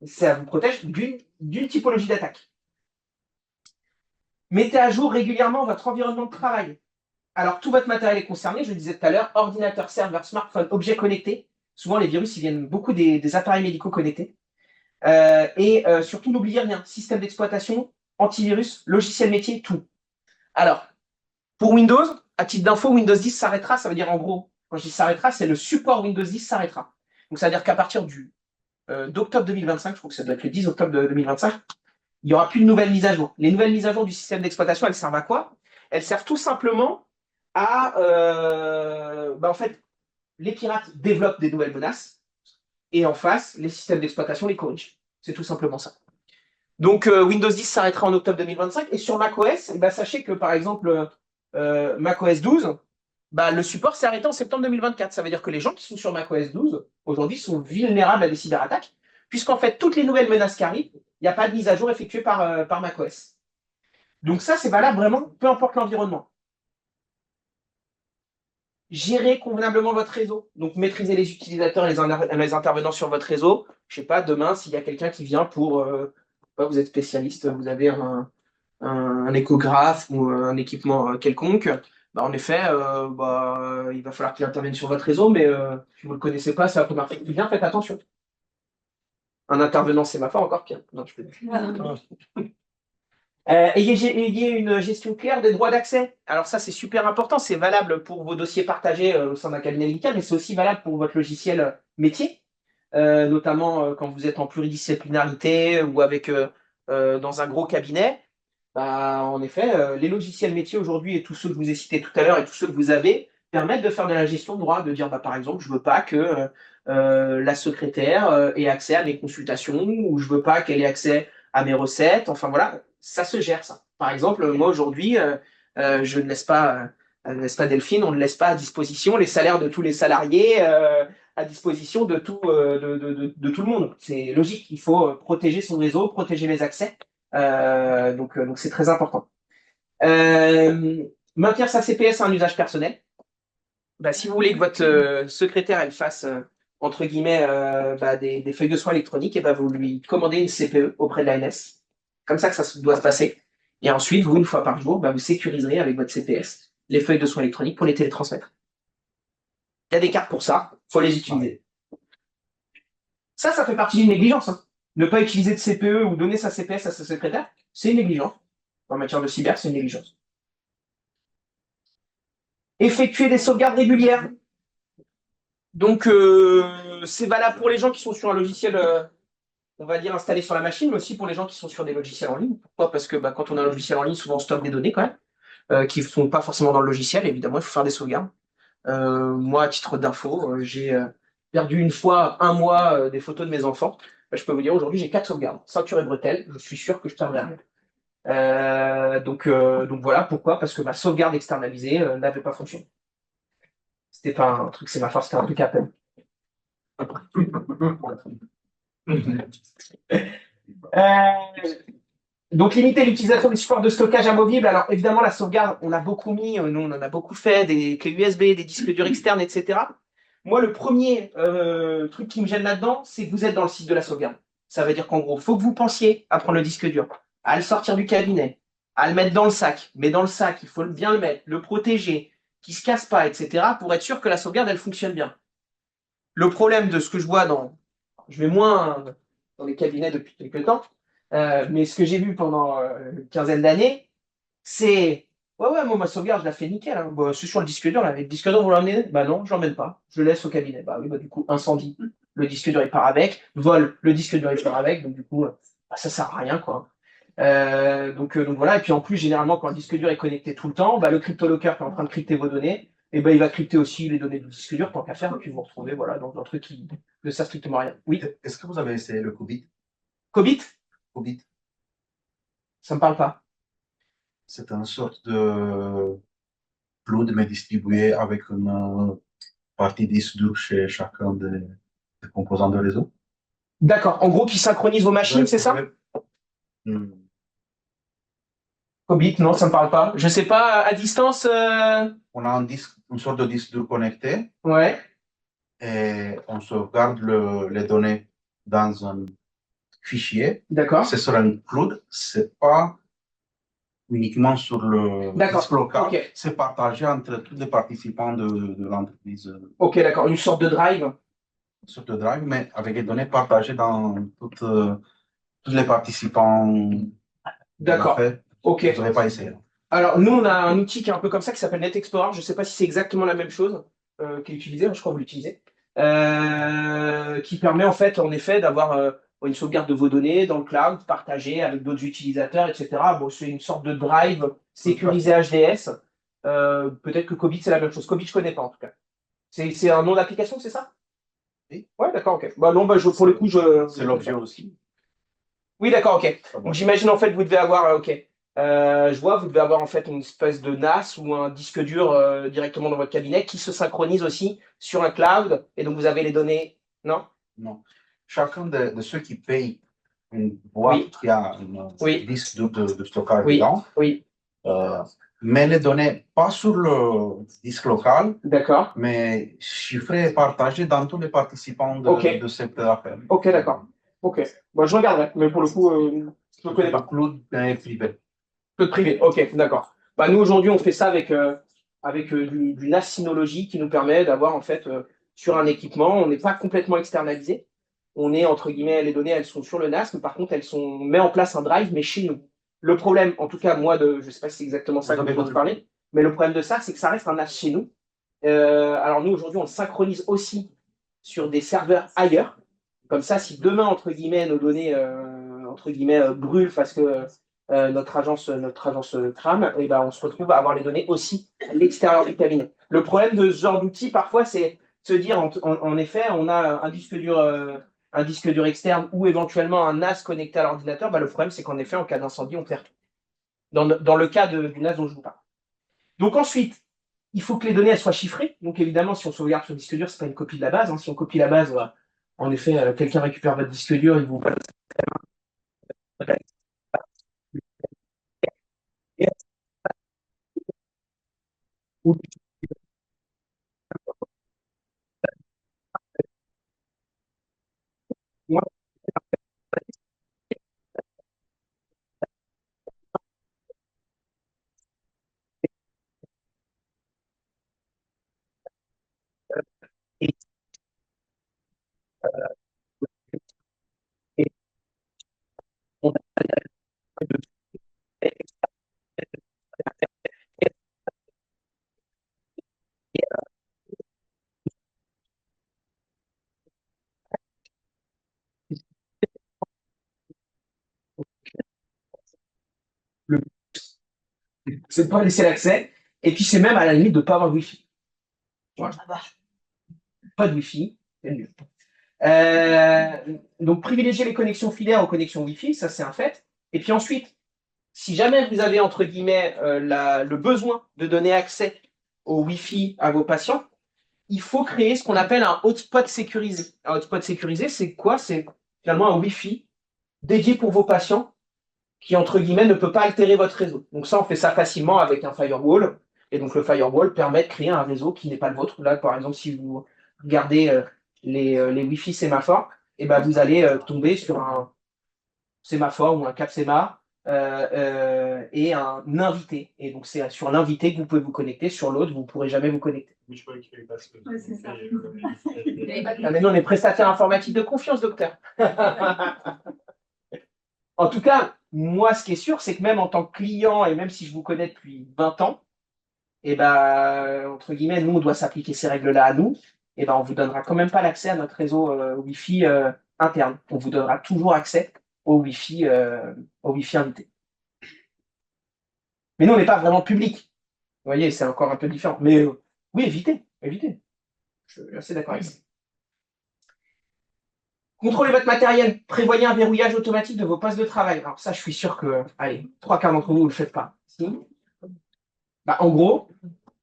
Ça vous protège d'une typologie d'attaque. Mettez à jour régulièrement votre environnement de travail. Alors, tout votre matériel est concerné, je le disais tout à l'heure, ordinateur, serveur, smartphone, objets connectés. Souvent, les virus, ils viennent beaucoup des appareils médicaux connectés. Surtout, n'oubliez rien, système d'exploitation, antivirus, logiciel métier, tout. Alors, pour Windows, à titre d'info, Windows 10 s'arrêtera, ça veut dire en gros, quand je dis s'arrêtera, c'est le support Windows 10 s'arrêtera. Donc, ça veut dire qu'à partir d'octobre 2025, je crois que ça doit être le 10 octobre 2025, il n'y aura plus de nouvelles mises à jour. Les nouvelles mises à jour du système d'exploitation, elles servent à quoi? Elles servent tout simplement en fait, les pirates développent des nouvelles menaces et en face, les systèmes d'exploitation les corrigent. C'est tout simplement ça. Donc, Windows 10 s'arrêtera en octobre 2025 et sur macOS, eh ben, sachez que par exemple, macOS 12, bah, le support s'est arrêté en septembre 2024. Ça veut dire que les gens qui sont sur macOS 12 aujourd'hui sont vulnérables à des cyberattaques, puisqu'en fait, toutes les nouvelles menaces qui arrivent, il n'y a pas de mise à jour effectuée par macOS. Donc ça, c'est valable vraiment, peu importe l'environnement. Gérez convenablement votre réseau. Donc, maîtrisez les utilisateurs et les intervenants sur votre réseau. Je ne sais pas, demain, s'il y a quelqu'un qui vient pour, vous êtes spécialiste, vous avez un échographe ou un équipement quelconque, bah, en effet, il va falloir qu'il intervienne sur votre réseau, mais si vous ne le connaissez pas, ça va marcher bien, faites attention. Un intervenant sémaphore, encore pire. Non, je peux ayez une gestion claire des droits d'accès. Alors ça, c'est super important. C'est valable pour vos dossiers partagés au sein d'un cabinet médical, mais c'est aussi valable pour votre logiciel métier, notamment quand vous êtes en pluridisciplinarité ou dans un gros cabinet. Bah, en effet, les logiciels métiers aujourd'hui et tous ceux que je vous ai cités tout à l'heure et tous ceux que vous avez permettent de faire de la gestion de droit, de dire bah, par exemple, je ne veux pas que la secrétaire ait accès à mes consultations ou je ne veux pas qu'elle ait accès à mes recettes. Enfin voilà, ça se gère ça. Par exemple, moi aujourd'hui, je ne laisse pas, Delphine, on ne laisse pas à disposition les salaires de tous les salariés à disposition de tout le monde. C'est logique, il faut protéger son réseau, protéger les accès. Donc c'est très important. Maintenir sa CPS à un usage personnel. Bah, si vous voulez que votre secrétaire elle fasse entre guillemets des feuilles de soins électroniques, et bah, vous lui commandez une CPE auprès de l'ANS. Comme ça que ça doit se passer. Et ensuite, vous, une fois par jour, bah, vous sécuriserez avec votre CPS les feuilles de soins électroniques pour les télétransmettre. Il y a des cartes pour ça, il faut les utiliser. Ça fait partie d'une négligence. Hein. Ne pas utiliser de CPE ou donner sa CPS à sa secrétaire, c'est une négligence. En matière de cyber, c'est une négligence. Effectuer des sauvegardes régulières. Donc, c'est valable pour les gens qui sont sur un logiciel, on va dire, installé sur la machine, mais aussi pour les gens qui sont sur des logiciels en ligne. Pourquoi? Parce que quand on a un logiciel en ligne, souvent on stocke des données quand même, qui ne sont pas forcément dans le logiciel. Évidemment, il faut faire des sauvegardes. Moi, à titre d'info, j'ai perdu une fois, un mois, des photos de mes enfants. Je peux vous dire, aujourd'hui, j'ai 4 sauvegardes. Ceinture et bretelles, je suis sûr que je perdrai rien. Donc voilà, pourquoi? Parce que ma sauvegarde externalisée n'avait pas fonctionné. C'était pas un truc, c'est ma force, c'était un truc à peine. Donc limiter l'utilisation des supports de stockage amovibles. Alors évidemment, la sauvegarde, on a beaucoup mis, nous on en a beaucoup fait, des clés USB, des disques durs externes, etc. Moi, le premier truc qui me gêne là-dedans, c'est que vous êtes dans le site de la sauvegarde. Ça veut dire qu'en gros, il faut que vous pensiez à prendre le disque dur, à le sortir du cabinet, à le mettre dans le sac. Mais dans le sac, il faut bien le mettre, le protéger, qu'il ne se casse pas, etc. pour être sûr que la sauvegarde, elle fonctionne bien. Le problème de ce que je vois je vais moins dans les cabinets depuis quelques temps, mais ce que j'ai vu pendant une quinzaine d'années, c'est ouais, moi ma sauvegarde, je la fais nickel. Hein. Bon, c'est sur le disque dur, là. Le disque dur, vous l'emmenez? Bah non, je l'emmène pas. Je le laisse au cabinet. Bah oui, du coup, incendie, le disque dur il part avec, vol, le disque dur il part avec, donc du coup, ça sert à rien, quoi. Donc voilà, et puis en plus, généralement, quand le disque dur est connecté tout le temps, le CryptoLocker qui est en train de crypter vos données, et il va crypter aussi les données du disque dur, tant qu'à faire, et puis vous vous retrouvez voilà, dans un truc qui ne sert strictement à rien. Oui. Est-ce que vous avez essayé le Qubit? Qubit? Qubit, Ça me parle pas. c'est une sorte de cloud mais distribué avec une partie disque dur chez chacun des composants de réseau. D'accord. En gros, qui synchronise vos machines, c'est ça? Qubit, non, ça me parle pas. Je sais pas, à distance. On a une sorte de disque dur connecté Ouais. et on sauvegarde les données dans un fichier. D'accord. C'est sur un cloud, c'est pas uniquement sur le disque local. Okay. C'est partagé entre tous les participants de l'entreprise. Ok, d'accord. Une sorte de drive. Une sorte de drive, mais avec des données partagées dans tous les participants. D'accord. Ok. Vous n'avez pas essayé. Alors, nous, on a un outil qui est un peu comme ça, qui s'appelle Net Explorer. Je ne sais pas si c'est exactement la même chose qui est utilisée. Je crois que vous l'utilisez. Qui permet, en effet, d'avoir une sauvegarde de vos données dans le cloud, partagée avec d'autres utilisateurs, etc. Bon, c'est une sorte de drive sécurisé HDS Peut-être que Cobit, c'est la même chose. Cobit, je connais pas en tout cas. C'est un nom d'application, c'est ça? Oui. Ouais, d'accord, ok. Bah non, bah, pour le coup, C'est l'objet aussi. Oui, d'accord, ok. Ça va. Donc j'imagine en fait, vous devez avoir, ok. Je vois, vous devez avoir en fait une espèce de NAS ou un disque dur directement dans votre cabinet qui se synchronise aussi sur un cloud. Et donc vous avez les données, non? Non. Chacun de ceux qui payent une Oui. boîte qui a un Oui. disque dur de stockage Oui, dedans, oui, met les données pas sur le disque local, d'accord. mais chiffrées et partagées dans tous les participants Ok. de cette affaire. Ok, d'accord. Ok. Moi, je regarderai, mais pour le coup, je ne connais Le pas. cloud est privé. Peu de privé. Ok, d'accord. Bah, nous, aujourd'hui, on fait ça avec du NAS Synology qui nous permet d'avoir, en fait, sur un équipement, on n'est pas complètement externalisé. On est, entre guillemets, les données, elles sont sur le NAS, mais par contre, on met en place un drive, mais chez nous. Le problème, en tout cas, moi, je ne sais pas si c'est exactement ça dont je parler, mais le problème de ça, c'est que ça reste un NAS chez nous. Alors, nous, aujourd'hui, on le synchronise aussi sur des serveurs ailleurs. Comme ça, si demain, entre guillemets, nos données, entre guillemets, brûlent parce que notre agence crame, et ben, on se retrouve à avoir les données aussi à l'extérieur du cabinet. Le problème de ce genre d'outil, parfois, c'est se dire, en effet, on a un disque dur externe ou éventuellement un NAS connecté à l'ordinateur. Ben, le problème, c'est qu'en effet, en cas d'incendie, on perd tout. Dans le cas du NAS dont je vous parle. Donc ensuite, il faut que les données elles soient chiffrées. Donc évidemment, si on sauvegarde sur le disque dur, ce n'est pas une copie de la base. Hein. Si on copie la base, en effet, quelqu'un récupère votre disque dur, il vous c'est de pas laisser l'accès. Et puis c'est même à la limite de ne pas avoir de Wi-Fi. Voilà. Pas de Wi-Fi, c'est mieux. Donc privilégier les connexions filaires aux connexions Wi-Fi, ça c'est un fait. Et puis ensuite, si jamais vous avez entre guillemets le besoin de donner accès au Wi-Fi à vos patients, il faut créer ce qu'on appelle un hotspot sécurisé. Un hotspot sécurisé, c'est quoi? C'est finalement un Wi-Fi dédié pour vos patients qui, entre guillemets, ne peut pas altérer votre réseau. Donc ça, on fait ça facilement avec un firewall. Et donc le firewall permet de créer un réseau qui n'est pas le vôtre. Là, par exemple, si vous regardez les Wi-Fi sémaphores, et ben, vous allez tomber sur un sémaphore ou un cap séma et un invité. Et donc c'est sur l'invité que vous pouvez vous connecter, sur l'autre, vous ne pourrez jamais vous connecter. Mais je croyais qu'il y avait pas ce que Ouais, c'est ça. Ah, mais nous, on est prestataire informatique de confiance, docteur. En tout cas, moi, ce qui est sûr, c'est que même en tant que client, et même si je vous connais depuis 20 ans, et ben, entre guillemets, nous, on doit s'appliquer ces règles-là à nous, et ben, on ne vous donnera quand même pas l'accès à notre réseau Wi-Fi interne. On vous donnera toujours accès au Wi-Fi invité. Mais nous, on n'est pas vraiment public. Vous voyez, c'est encore un peu différent. Mais oui, évitez, évitez. Je suis assez d'accord avec ça. Contrôlez votre matériel. Prévoyez un verrouillage automatique de vos postes de travail. Alors ça, je suis sûr que, allez, 3 quarts d'entre vous ne le faites pas. Si. Bah, en gros,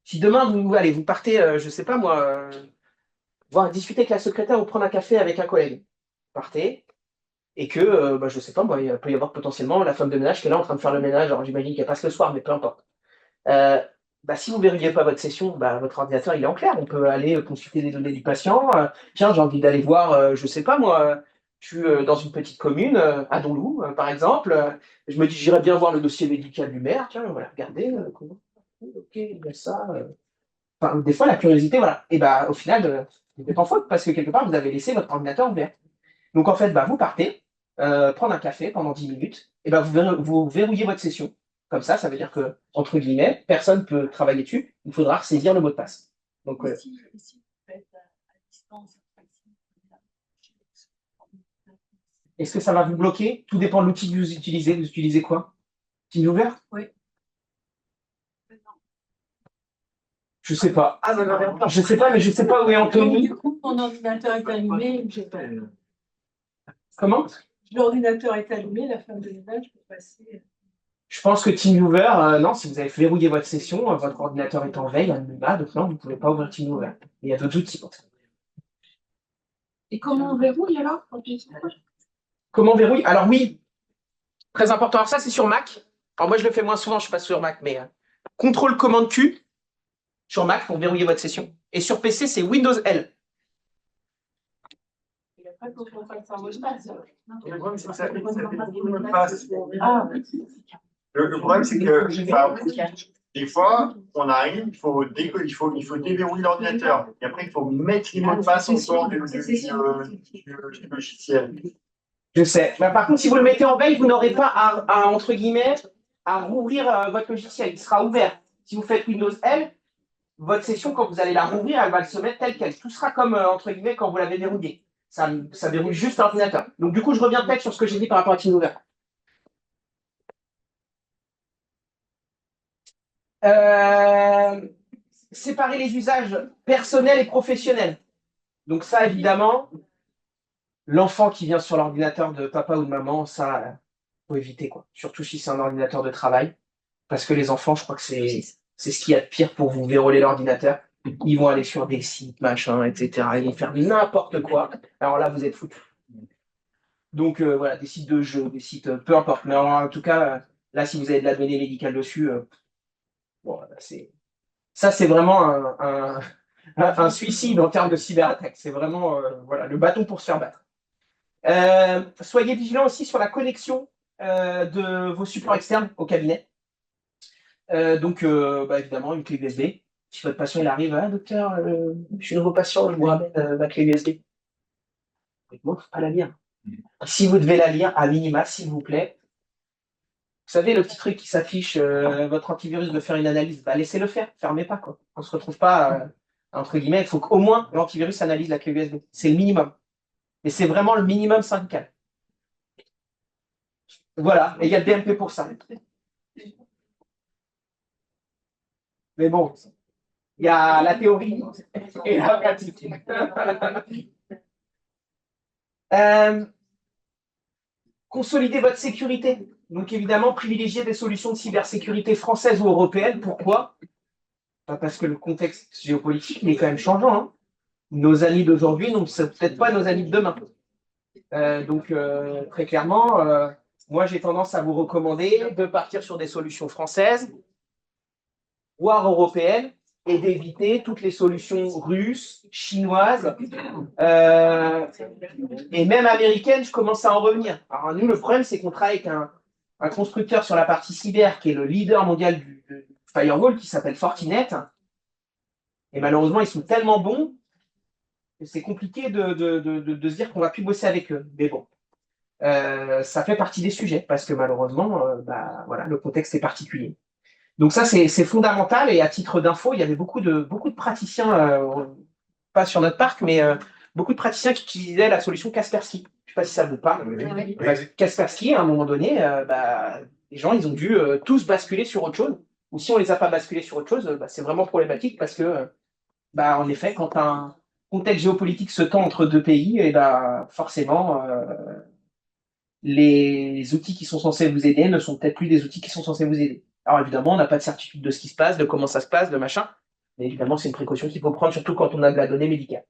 si demain, vous partez, je ne sais pas moi, voir discuter avec la secrétaire ou prendre un café avec un collègue. Partez. Et que, je ne sais pas, moi, il peut y avoir potentiellement la femme de ménage qui est là en train de faire le ménage. Alors j'imagine qu'elle passe le soir, mais peu importe. Si vous ne verrouillez pas votre session, votre ordinateur il est en clair. On peut aller consulter les données du patient. Tiens, j'ai envie d'aller voir, je ne sais pas moi, je suis dans une petite commune, à Donlou, par exemple. Je me dis, j'irais bien voir le dossier médical du maire. Tiens, voilà, regardez. Ok, il y a ça. Enfin, des fois, la curiosité, voilà. Et au final, vous êtes en faute parce que quelque part, vous avez laissé votre ordinateur ouvert. Donc en fait, vous partez, prendre un café pendant 10 minutes, et vous verrouillez votre session. Comme ça veut dire que, entre guillemets, personne ne peut travailler dessus, il faudra ressaisir le mot de passe. Donc, Si vous faites à distance, est-ce que ça va vous bloquer? Tout dépend de l'outil que vous utilisez. Vous utilisez quoi? TeamViewer? Oui. Je sais pas. Je sais pas, mais je sais pas où est Anthony. Du coup, mon ordinateur est allumé, j'ai pas. Comment? L'ordinateur est allumé, la femme de ménage, je peux passer. Je pense que TeamViewer, non, si vous avez verrouillé votre session, votre ordinateur est en veille, anonymat, donc non, vous ne pouvez pas ouvrir TeamViewer. Il y a d'autres outils. Et comment on verrouille alors? Comment on verrouille? Alors oui, très important. Alors ça, c'est sur Mac. Alors moi, je le fais moins souvent, je ne suis pas sur Mac, mais contrôle commande Q sur Mac pour verrouiller votre session. Et sur PC, c'est Windows L. Il n'y a pas qu'on fasse un mot de passe. Le problème, c'est que ça fait beaucoup de mots de passe. Ah, Le problème, c'est que enfin, des fois, on arrive, il faut déverrouiller l'ordinateur. Et après, il faut mettre les mots de passe encore du logiciel. Je sais. Mais par contre, si vous le mettez en veille, vous n'aurez pas entre guillemets, à rouvrir votre logiciel. Il sera ouvert. Si vous faites Windows L, votre session, quand vous allez la rouvrir, elle va se mettre telle qu'elle. Tout sera comme, entre guillemets, quand vous l'avez verrouillé. Ça verrouille juste l'ordinateur. Donc, du coup, je reviens peut-être sur ce que j'ai dit par rapport à TeamViewer. Séparer les usages personnels et professionnels. Donc ça, évidemment, l'enfant qui vient sur l'ordinateur de papa ou de maman, ça, faut éviter, quoi. Surtout si c'est un ordinateur de travail. Parce que les enfants, je crois que c'est ce qu'il y a de pire pour vous verrouiller l'ordinateur. Ils vont aller sur des sites, machin, etc. Ils vont faire n'importe quoi. Alors là, vous êtes foutus. Donc voilà, des sites de jeux, des sites, peu importe. Mais en tout cas, là, si vous avez de la donnée médicale dessus, bon, ça, c'est vraiment un suicide en termes de cyberattaque. C'est vraiment voilà, le bâton pour se faire battre. Soyez vigilants aussi sur la connexion de vos supports externes au cabinet. Donc, évidemment, une clé USB. Si votre patient il arrive, ah, docteur, je suis nouveau patient, je vous ramène ma clé USB. Il ne faut pas la lire. Si vous devez la lire, à minima, s'il vous plaît. Vous savez, le petit truc qui s'affiche, votre antivirus de faire une analyse, laissez-le faire, fermez pas, quoi. On ne se retrouve pas, entre guillemets, il faut qu'au moins l'antivirus analyse la clé USB. C'est le minimum. Et c'est vraiment le minimum syndical. Voilà, et il y a le DMP pour ça. Mais bon, il y a la théorie et la pratique. Consolider votre sécurité. Donc évidemment, privilégier des solutions de cybersécurité françaises ou européennes. Pourquoi? Parce que le contexte géopolitique il est quand même changeant. Hein. Nos amis d'aujourd'hui ne sont peut-être pas nos amis de demain. Donc très clairement, moi j'ai tendance à vous recommander de partir sur des solutions françaises, voire européennes, et d'éviter toutes les solutions russes, chinoises, et même américaines, je commence à en revenir. Alors nous, le problème, c'est qu'on travaille avec un constructeur sur la partie cyber qui est le leader mondial du firewall, qui s'appelle Fortinet. Et malheureusement, ils sont tellement bons que c'est compliqué de se dire qu'on va plus bosser avec eux. Mais bon, ça fait partie des sujets, parce que malheureusement, voilà, le contexte est particulier. Donc ça, c'est fondamental. Et à titre d'info, il y avait beaucoup de praticiens, pas sur notre parc, mais beaucoup de praticiens qui utilisaient la solution Kaspersky. Je ne sais pas si ça vous parle. Kaspersky, à un moment donné, les gens, ils ont dû tous basculer sur autre chose. Ou si on ne les a pas basculés sur autre chose, c'est vraiment problématique parce que, en effet, quand un contexte géopolitique se tend entre deux pays, et forcément, les outils qui sont censés vous aider ne sont peut-être plus des outils qui sont censés vous aider. Alors évidemment, on n'a pas de certitude de ce qui se passe, de comment ça se passe, de machin. Mais évidemment, c'est une précaution qu'il faut prendre, surtout quand on a de la donnée médicale.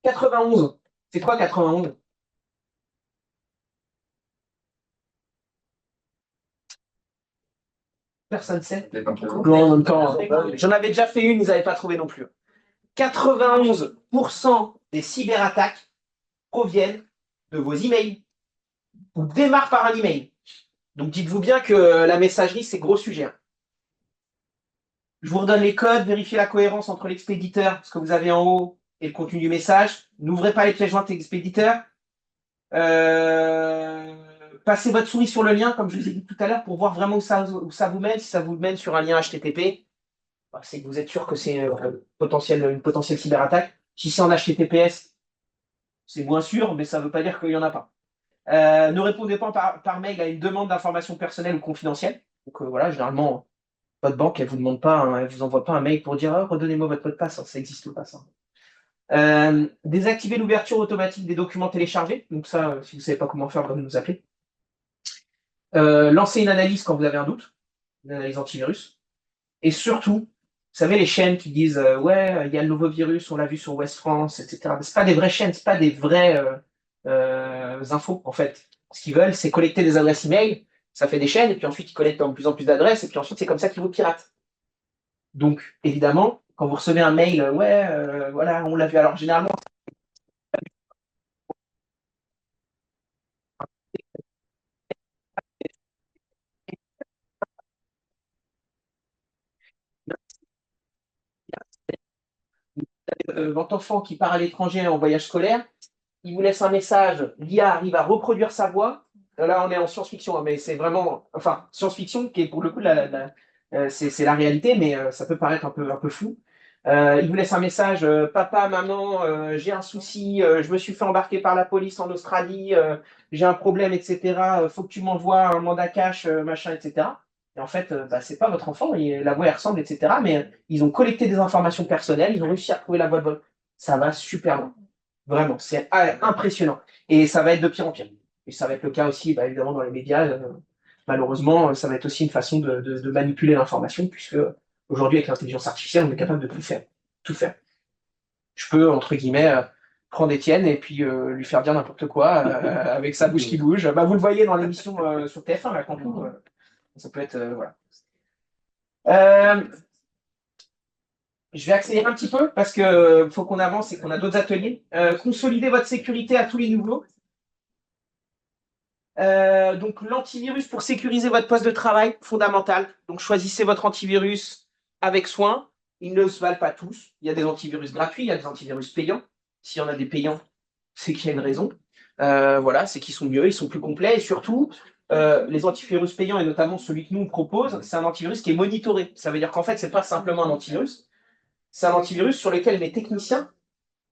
91. C'est quoi 91? Personne ne sait. Non, en même temps, j'en avais déjà fait une, ils n'avaient pas trouvé non plus. 91% des cyberattaques proviennent de vos emails ou démarrent par un email. Donc dites-vous bien que la messagerie, c'est gros sujet. Hein. Je vous redonne les codes, vérifiez la cohérence entre l'expéditeur, ce que vous avez en haut, et le contenu du message. N'ouvrez pas les pièces jointes expéditeur. Passez votre souris sur le lien, comme je vous ai dit tout à l'heure, pour voir vraiment où ça vous mène. Si ça vous mène sur un lien HTTP, c'est que vous êtes sûr que c'est une potentielle cyberattaque. Si c'est en HTTPS, c'est moins sûr, mais ça ne veut pas dire qu'il n'y en a pas. Ne répondez pas par mail à une demande d'informations personnelles ou confidentielles. Donc voilà, généralement, Votre banque, elle vous demande pas, elle vous envoie pas un mail pour dire, redonnez-moi votre mot de passe, hein, ça n'existe pas, ça. Désactiver l'ouverture automatique des documents téléchargés. Donc ça, si vous ne savez pas comment faire, vous pouvez nous appeler. Lancer une analyse quand vous avez un doute, une analyse antivirus. Et surtout, vous savez, les chaînes qui disent ouais, il y a le nouveau virus, on l'a vu sur Ouest France, etc. C'est pas des vraies chaînes, c'est pas des vraies infos, en fait. Ce qu'ils veulent, c'est collecter des adresses email, ça fait des chaînes, et puis ensuite ils collectent de plus en plus d'adresses, et puis ensuite c'est comme ça qu'ils vous piratent. Donc, évidemment, quand vous recevez un mail, ouais, voilà, on l'a vu. Alors, généralement, votre enfant qui part à l'étranger en voyage scolaire, il vous laisse un message, l'IA arrive à reproduire sa voix. Là, on est en science-fiction, hein, mais c'est vraiment, enfin, science-fiction qui est pour le coup, c'est la réalité, mais ça peut paraître un peu fou. Il vous laisse un message, papa, maman, j'ai un souci, je me suis fait embarquer par la police en Australie, j'ai un problème, etc. Faut que tu m'envoies un mandat cash, machin, etc. Et en fait, bah, c'est pas votre enfant, la voix elle ressemble, etc. Mais ils ont collecté des informations personnelles, ils ont réussi à trouver la voix bonne. Ça va super loin. Vraiment, c'est impressionnant. Et ça va être de pire en pire. Et ça va être le cas aussi, bah, évidemment, dans les médias. Malheureusement, ça va être aussi une façon de manipuler l'information, puisque aujourd'hui, avec l'intelligence artificielle, on est capable de tout faire. Tout faire. Je peux, entre guillemets, prendre Étienne et puis lui faire dire n'importe quoi avec sa bouche qui bouge. Bah, vous le voyez dans l'émission sur TF1, là, Cancun, ça peut être. Voilà. Euh, je vais accélérer un petit peu parce que faut qu'on avance et qu'on a d'autres ateliers. Consolider votre sécurité à tous les niveaux. Donc l'antivirus pour sécuriser votre poste de travail, fondamental. Donc choisissez votre antivirus avec soin. Ils ne se valent pas tous. Il y a des antivirus gratuits, il y a des antivirus payants. S'il y en a des payants, c'est qu'il y a une raison. Voilà, c'est qu'ils sont mieux, ils sont plus complets. Et surtout, les antivirus payants, et notamment celui que nous on propose, c'est un antivirus qui est monitoré. Ça veut dire qu'en fait, c'est pas simplement un antivirus, c'est un antivirus sur lequel mes techniciens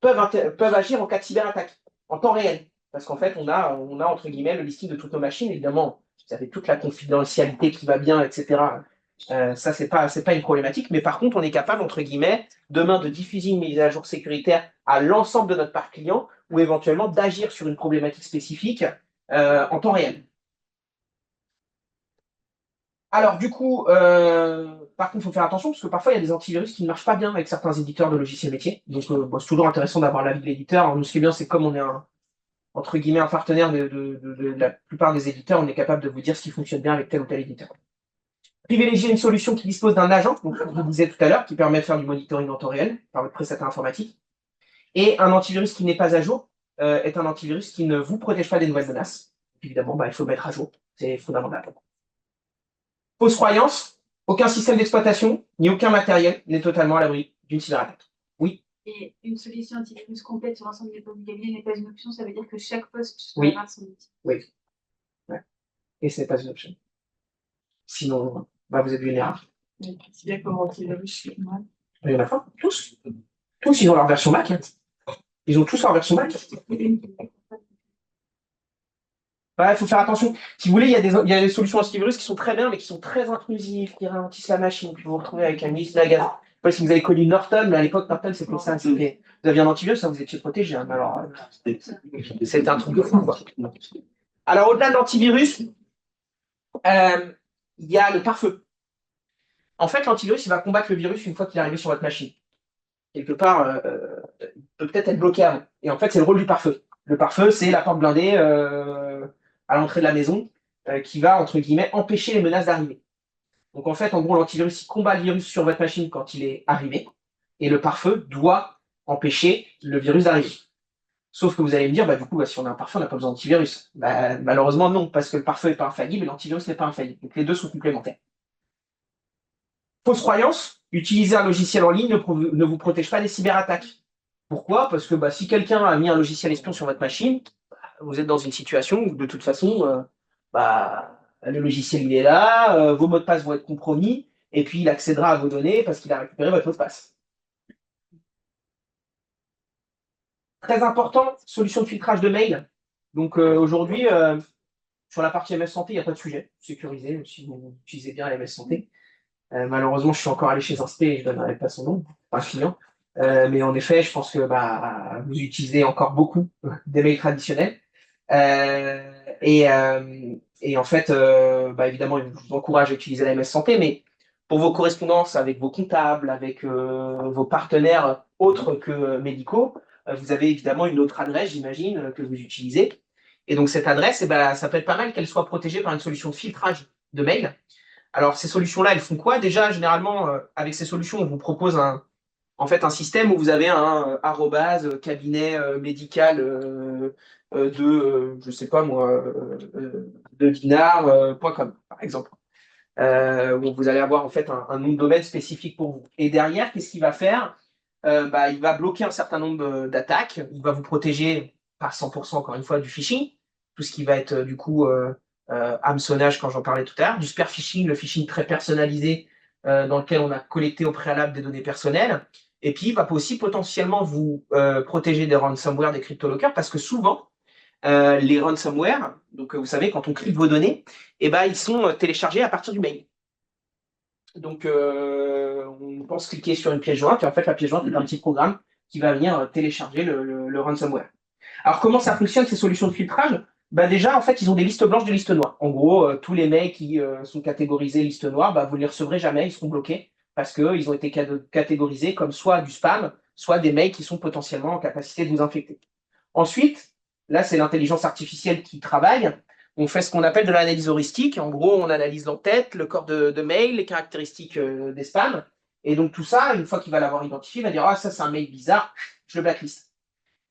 peuvent agir en cas de cyberattaque, en temps réel. Parce qu'en fait, on a entre guillemets le listing de toutes nos machines. Évidemment, vous avez toute la confidentialité qui va bien, etc. Ça, c'est pas une problématique. Mais par contre, on est capable, entre guillemets, demain de diffuser une mise à jour sécuritaire à l'ensemble de notre parc client ou éventuellement d'agir sur une problématique spécifique en temps réel. Alors, du coup, par contre, il faut faire attention parce que parfois, il y a des antivirus qui ne marchent pas bien avec certains éditeurs de logiciels métiers. Donc, bon, c'est toujours intéressant d'avoir l'avis de l'éditeur. Alors, nous, ce qui est bien, c'est comme on est entre guillemets, un partenaire de la plupart des éditeurs, on est capable de vous dire ce qui fonctionne bien avec tel ou tel éditeur. Privilégier une solution qui dispose d'un agent, donc comme je vous disais tout à l'heure, qui permet de faire du monitoring en temps réel par votre prestataire informatique. Et un antivirus qui n'est pas à jour est un antivirus qui ne vous protège pas des nouvelles menaces. Évidemment, bah, il faut le mettre à jour. C'est fondamental. Fausse croyance, aucun système d'exploitation ni aucun matériel n'est totalement à l'abri d'une cyberattaque. Oui. Et une solution antivirus complète sur l'ensemble des postes du cabinet n'est pas une option, ça veut dire que chaque poste Oui. doit avoir son outil. Oui. Ouais. Et ce n'est pas une option. Sinon, bah, vous êtes vulnérable. C'est bien comme antivirus. Il y en a pas. Tous. Tous, ils ont leur version Mac. Hein. Ils ont tous leur version Mac. Il faut faire attention. Si vous voulez, il y a des solutions antivirus qui sont très bien, mais qui sont très intrusives, qui ralentissent la machine. Puis vous vous retrouvez avec un ministre de la gaz. Je sais pas si vous avez connu Norton, mais à l'époque, Norton, c'était ça. Vous aviez un antivirus, ça vous étiez protégé. Hein. Alors, c'était un truc de fou. Quoi. Alors, au-delà de l'antivirus, il y a le pare-feu. En fait, l'antivirus, il va combattre le virus une fois qu'il est arrivé sur votre machine. Quelque part, il peut peut-être être bloqué avant. Et en fait, c'est le rôle du pare-feu. Le pare-feu, c'est la porte blindée à l'entrée de la maison qui va, entre guillemets, empêcher les menaces d'arriver. Donc en fait, en gros, l'antivirus, il combat le virus sur votre machine quand il est arrivé. Et le pare-feu doit empêcher le virus d'arriver. Sauf que vous allez me dire, bah, du coup, si on a un pare-feu, on n'a pas besoin d'antivirus. Bah, malheureusement, non, parce que le pare-feu n'est pas infaillible et l'antivirus n'est pas infaillible. Donc les deux sont complémentaires. Fausse croyance, utiliser un logiciel en ligne ne vous protège pas des cyberattaques. Pourquoi? Parce que bah, si quelqu'un a mis un logiciel espion sur votre machine, vous êtes dans une situation où de toute façon, le logiciel il est là, vos mots de passe vont être compromis, et puis il accédera à vos données parce qu'il a récupéré votre mot de passe. Très important, solution de filtrage de mail. Donc aujourd'hui, sur la partie MS Santé, il n'y a pas de sujet sécurisé, si vous utilisez bien MS Santé. Malheureusement, je suis encore allé chez un spé et je ne donnerai pas son nom, pas un client. Mais en effet, je pense que vous utilisez encore beaucoup des mails traditionnels. Euh, et en fait, évidemment, je vous encourage à utiliser la MS Santé, mais pour vos correspondances avec vos comptables, avec vos partenaires autres que médicaux, vous avez évidemment une autre adresse, j'imagine, que vous utilisez. Et donc, cette adresse, ça peut être pas mal qu'elle soit protégée par une solution de filtrage de mail. Alors, ces solutions-là, elles font quoi? Déjà, généralement, avec ces solutions, on vous propose un système où vous avez un arrobase cabinet médical je sais pas moi, de dinar.com, par exemple. Où vous allez avoir en fait un nom de domaine spécifique pour vous. Et derrière, qu'est-ce qu'il va faire? Il va bloquer un certain nombre d'attaques. Il va vous protéger par 100% encore une fois du phishing, tout ce qui va être du coup hameçonnage quand j'en parlais tout à l'heure, du spear phishing, le phishing très personnalisé dans lequel on a collecté au préalable des données personnelles. Et puis, il va aussi potentiellement vous protéger des ransomware, des cryptolockers, parce que souvent, les ransomware, donc vous savez, quand on crypte vos données, ils sont téléchargés à partir du mail. Donc, on pense cliquer sur une pièce jointe, et en fait, la pièce jointe est un petit programme qui va venir télécharger le ransomware. Alors, comment ça fonctionne, ces solutions de filtrage? Déjà, en fait, ils ont des listes blanches, des listes noires. En gros, tous les mails qui sont catégorisés liste noire, vous ne les recevrez jamais, ils seront bloqués parce qu'ils ont été catégorisés comme soit du spam, soit des mails qui sont potentiellement en capacité de vous infecter. Ensuite, là, c'est l'intelligence artificielle qui travaille. On fait ce qu'on appelle de l'analyse heuristique. En gros, on analyse l'entête, le corps de mail, les caractéristiques des spams. Et donc, tout ça, une fois qu'il va l'avoir identifié, il va dire: ah, ça, c'est un mail bizarre, je le blacklist.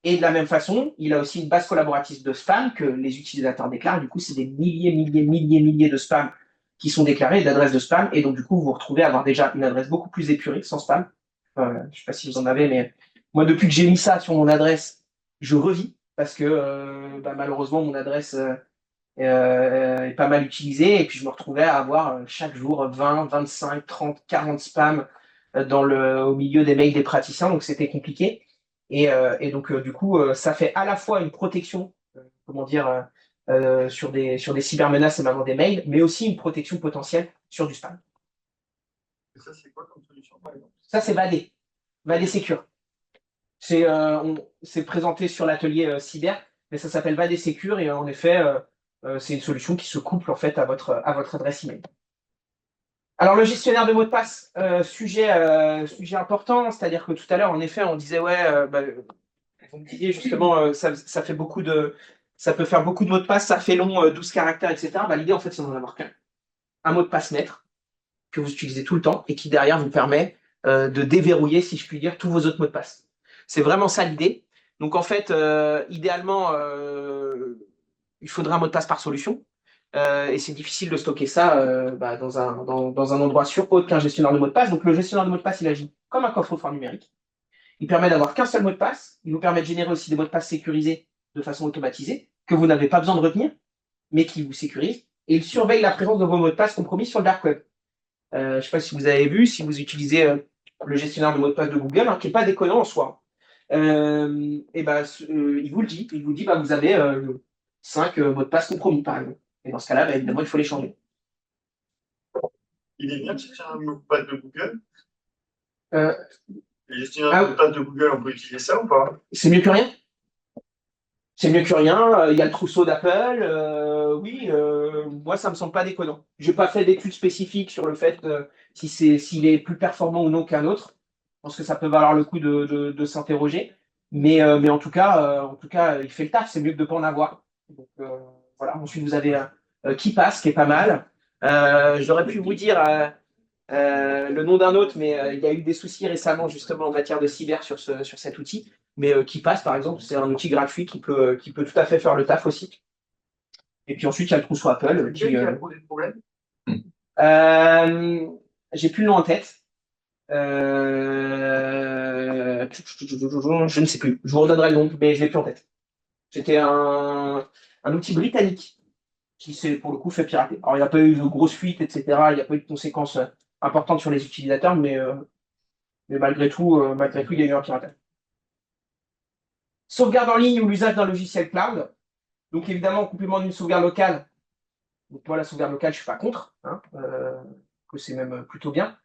Et de la même façon, il a aussi une base collaborative de spam que les utilisateurs déclarent. Du coup, c'est des milliers de spams qui sont déclarés, d'adresses de spam. Et donc, du coup, vous vous retrouvez à avoir déjà une adresse beaucoup plus épurée, sans spam. Je ne sais pas si vous en avez, mais moi, depuis que j'ai mis ça sur mon adresse, je revis parce que malheureusement, mon adresse est pas mal utilisée. Et puis, je me retrouvais à avoir chaque jour 20, 25, 30, 40 spams au milieu des mails des praticiens. Donc, c'était compliqué. Et donc, du coup, ça fait à la fois une protection, sur des cybermenaces et maintenant des mails, mais aussi une protection potentielle sur du spam. Et ça, c'est quoi comme solution, par exemple? Ça, c'est VAD Secure. C'est présenté sur l'atelier cyber, mais ça s'appelle VAD Secure et en effet, c'est une solution qui se couple en fait à votre adresse email. Alors, le gestionnaire de mots de passe, sujet important, c'est-à-dire que tout à l'heure, en effet, on disait, ouais, vous me disiez justement, ça peut faire beaucoup de mots de passe, ça fait long, 12 caractères, etc. L'idée, en fait, c'est d'en avoir qu'un. Un mot de passe maître que vous utilisez tout le temps et qui, derrière, vous permet de déverrouiller, si je puis dire, tous vos autres mots de passe. C'est vraiment ça l'idée. Donc, en fait, idéalement, il faudrait un mot de passe par solution. Et c'est difficile de stocker ça dans un endroit sûr autre qu'un gestionnaire de mots de passe. Donc, le gestionnaire de mots de passe, il agit comme un coffre-fort numérique. Il permet d'avoir qu'un seul mot de passe. Il vous permet de générer aussi des mots de passe sécurisés de façon automatisée, que vous n'avez pas besoin de retenir, mais qui vous sécurisent. Et il surveille la présence de vos mots de passe compromis sur le dark web. Je ne sais pas si vous avez vu, si vous utilisez le gestionnaire de mots de passe de Google, qui n'est pas déconnant en soi. Il vous le dit. Il vous dit, vous avez 5 mots de passe compromis, par exemple. Et dans ce cas-là, évidemment, il faut les changer. Il est bien de chercher un mot de passe de Google. Euh, Les gestionnaires de mot de passe de Google, on peut utiliser ça ou pas? C'est mieux que rien. C'est mieux que rien. Il y a le trousseau d'Apple. Oui, moi, ça me semble pas déconnant. Je n'ai pas fait d'études spécifiques sur le fait s'il est plus performant ou non qu'un autre. Je pense que ça peut valoir le coup de s'interroger. Mais en tout cas, il fait le taf. C'est mieux que de ne pas en avoir. Donc, voilà. Ensuite, vous avez KeePass, qui est pas mal. J'aurais pu vous dire le nom d'un autre, mais il y a eu des soucis récemment justement en matière de cyber sur cet outil. Mais KeePass, par exemple, c'est un outil gratuit qui peut tout à fait faire le taf aussi. Et puis ensuite, il y a le trousseau Apple. Qui a posé le problème? J'ai plus le nom en tête. Je ne sais plus. Je vous redonnerai le nom, mais je l'ai plus en tête. C'était un outil britannique qui s'est pour le coup fait pirater. Alors, il n'y a pas eu de grosses fuites, etc. Il n'y a pas eu de conséquences importantes sur les utilisateurs, mais malgré tout, il y a eu un piratage. Sauvegarde en ligne ou l'usage d'un logiciel cloud. Donc, évidemment, en complément d'une sauvegarde locale. Donc, moi, la sauvegarde locale, je ne suis pas contre. que c'est même plutôt bien.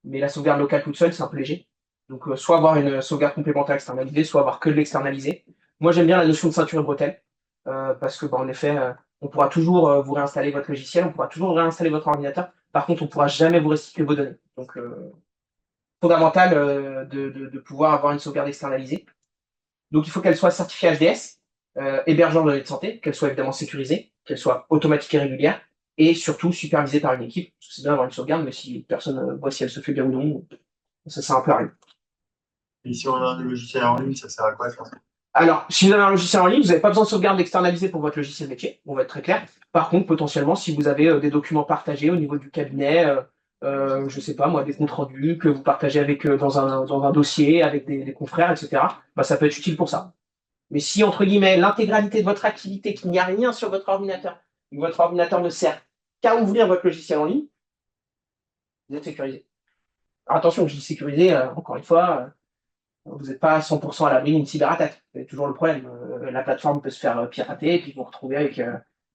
Mais la sauvegarde locale toute seule, c'est un peu léger. Donc, soit avoir une sauvegarde complémentaire externalisée, soit avoir que de l'externalisé. Moi, j'aime bien la notion de ceinture et bretelle, parce que, en effet, on pourra toujours vous réinstaller votre logiciel, on pourra toujours réinstaller votre ordinateur. Par contre, on ne pourra jamais vous restituer vos données. Donc, fondamental de pouvoir avoir une sauvegarde externalisée. Donc, il faut qu'elle soit certifiée HDS, hébergeant de données de santé, qu'elle soit évidemment sécurisée, qu'elle soit automatique et régulière, et surtout supervisée par une équipe. Parce que c'est bien d'avoir une sauvegarde, mais si personne ne voit si elle se fait bien ou non, ça sert un peu à rien. Et si on a un logiciel en ligne, ça sert à quoi ça? Alors, si vous avez un logiciel en ligne, vous n'avez pas besoin de sauvegarde externalisée pour votre logiciel métier, on va être très clair. Par contre, potentiellement, si vous avez des documents partagés au niveau du cabinet, je ne sais pas moi, des comptes rendus que vous partagez avec, dans un dossier avec des confrères, etc., bah, ça peut être utile pour ça. Mais si, entre guillemets, l'intégralité de votre activité, qu'il n'y a rien sur votre ordinateur, et que votre ordinateur ne sert qu'à ouvrir votre logiciel en ligne, vous êtes sécurisé. Alors, attention, je dis sécurisé, encore une fois, vous n'êtes pas à 100% à l'abri d'une cyberattaque. C'est toujours le problème. La plateforme peut se faire pirater et puis vous vous retrouvez avec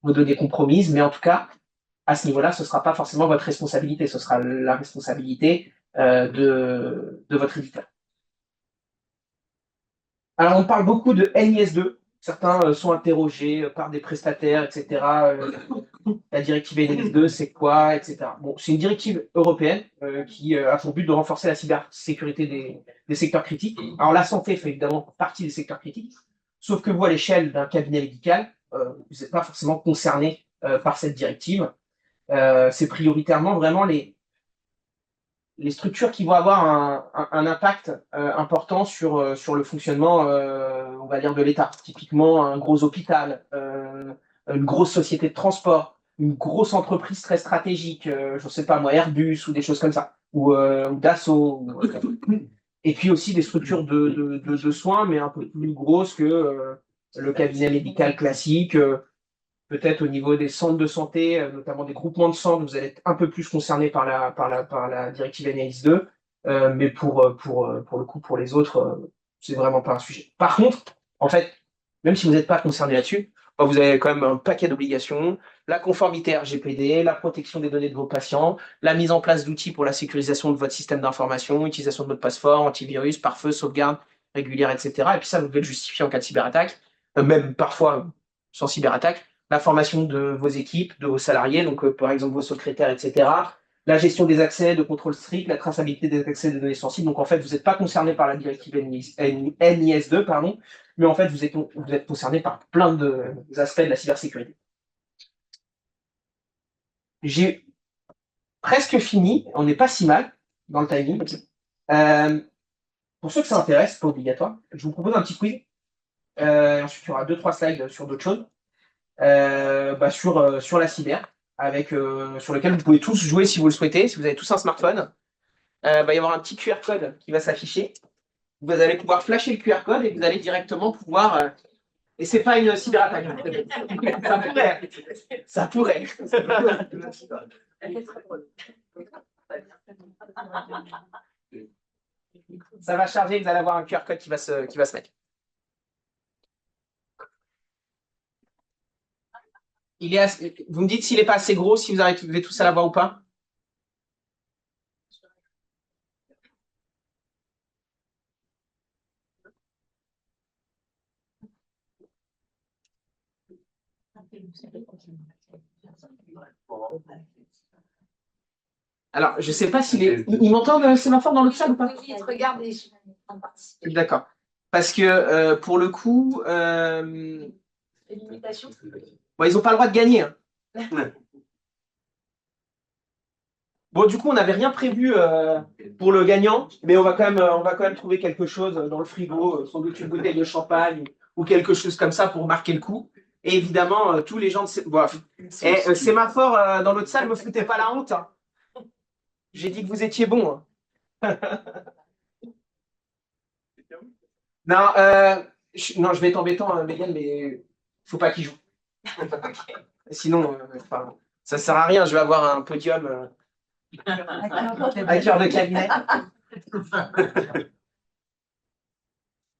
vos données compromises. Mais en tout cas, à ce niveau-là, ce ne sera pas forcément votre responsabilité. Ce sera la responsabilité de votre éditeur. Alors, on parle beaucoup de NIS2. Certains sont interrogés par des prestataires, etc. La directive NIS2, c'est quoi, etc. Bon, c'est une directive européenne qui a pour but de renforcer la cybersécurité des secteurs critiques. Alors, la santé fait évidemment partie des secteurs critiques, sauf que vous, à l'échelle d'un cabinet médical, vous n'êtes pas forcément concerné par cette directive. C'est prioritairement vraiment les structures qui vont avoir un impact important sur le fonctionnement, on va dire, de l'État. Typiquement, un gros hôpital, une grosse société de transport, une grosse entreprise très stratégique, je ne sais pas moi, Airbus ou des choses comme ça, ou Dassault. Et puis aussi des structures de soins, mais un peu plus grosses que le cabinet médical classique. Peut-être au niveau des centres de santé, notamment des groupements de centres, vous allez être un peu plus concerné par la directive NIS2, mais pour le coup, pour les autres, c'est vraiment pas un sujet. Par contre, en fait, même si vous n'êtes pas concerné là-dessus, vous avez quand même un paquet d'obligations, la conformité RGPD, la protection des données de vos patients, la mise en place d'outils pour la sécurisation de votre système d'information, utilisation de mot de passe-fort, antivirus, pare-feu, sauvegarde régulière, etc. Et puis ça, vous devez le justifier en cas de cyberattaque, même parfois sans cyberattaque. La formation de vos équipes, de vos salariés, donc par exemple vos secrétaires, etc. La gestion des accès, de contrôle strict, la traçabilité des accès des données sensibles. Donc en fait, vous n'êtes pas concerné par la directive NIS2, pardon, mais en fait, vous êtes concerné par plein d'aspects de la cybersécurité. J'ai presque fini, on n'est pas si mal dans le timing. Pour ceux que ça intéresse, pas obligatoire, je vous propose un petit quiz. Ensuite, il y aura 2-3 slides sur d'autres choses. Sur la cyber, sur lequel vous pouvez tous jouer si vous le souhaitez. Si vous avez tous un smartphone, il va y avoir un petit QR code qui va s'afficher. Vous allez pouvoir flasher le QR code et vous allez directement pouvoir. Et c'est pas une cyberattaque. Ça pourrait. Ça pourrait. Ça va charger, vous allez avoir un QR code qui va se mettre. Vous me dites s'il n'est pas assez gros, si vous arrivez tous à l'avoir ou pas? Alors, je ne sais pas s'il est. Il m'entend sémaphore dans l'autre salle ou pas? Oui, regarde les gens. D'accord. Parce que pour le coup, Limitation. bon, ils n'ont pas le droit de gagner. Hein. Bon, du coup, on n'avait rien prévu pour le gagnant, mais on va quand même trouver quelque chose dans le frigo, sans doute une bouteille de champagne ou quelque chose comme ça pour marquer le coup. Et évidemment, tous les gens de sémaphore dans l'autre salle, ne me foutez pas la honte. Hein. J'ai dit que vous étiez bon. Hein. Non, je vais être embêtant, Mégane, mais il ne faut pas qu'il joue. Sinon, ça ne sert à rien, je vais avoir un podium avec cœur de cabinet.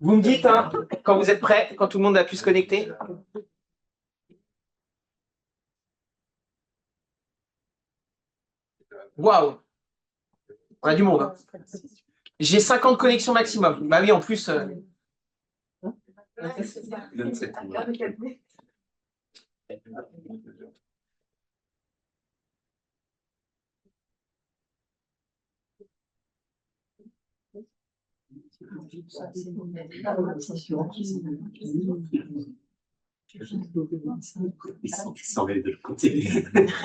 Vous me dites, hein, quand vous êtes prêts, quand tout le monde a pu se connecter. Waouh! On a du monde. Hein. J'ai 50 connexions maximum. Bah oui, en plus. S'enlève de l'autre côté.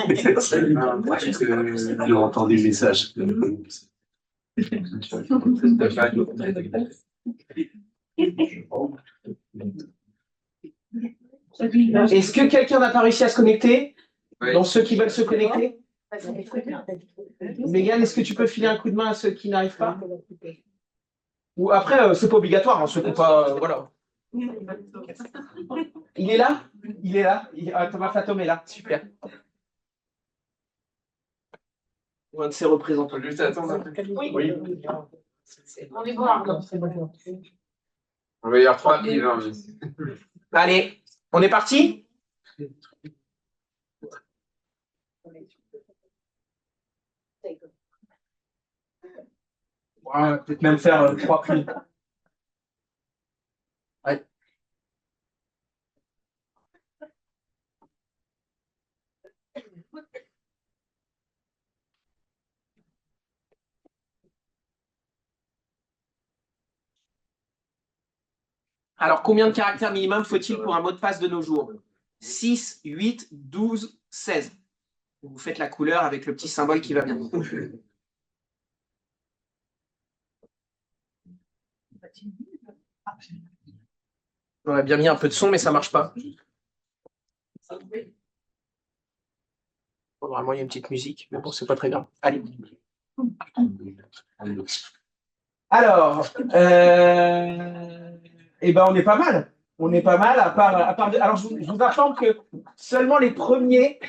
J'ai entendu le message. Est-ce que quelqu'un n'a pas réussi à se connecter? Dans ceux qui veulent se connecter? Mégane, est-ce que tu peux filer un coup de main à ceux qui n'arrivent pas? Ou après, c'est pas obligatoire, hein, ceux qui n'ont pas. Voilà. Il est là? Il est là. Thomas Fatom est là. Super. Un de ses représentants. Juste attendre. Oui. On est bon. Là. On va y avoir 3 piles. Allez, on est parti? Ouais, peut-être même faire 3 plis. Ouais. Alors, combien de caractères minimum faut-il pour un mot de passe de nos jours? 6, 8, 12, 16. Vous faites la couleur avec le petit symbole qui va bien. On a bien mis un peu de son, mais ça ne marche pas. Bon, normalement, il y a une petite musique, mais bon, c'est pas très grave. Allez. Alors, eh ben, on est pas mal. On est pas mal, à part de... Alors, je vous informe que seulement les premiers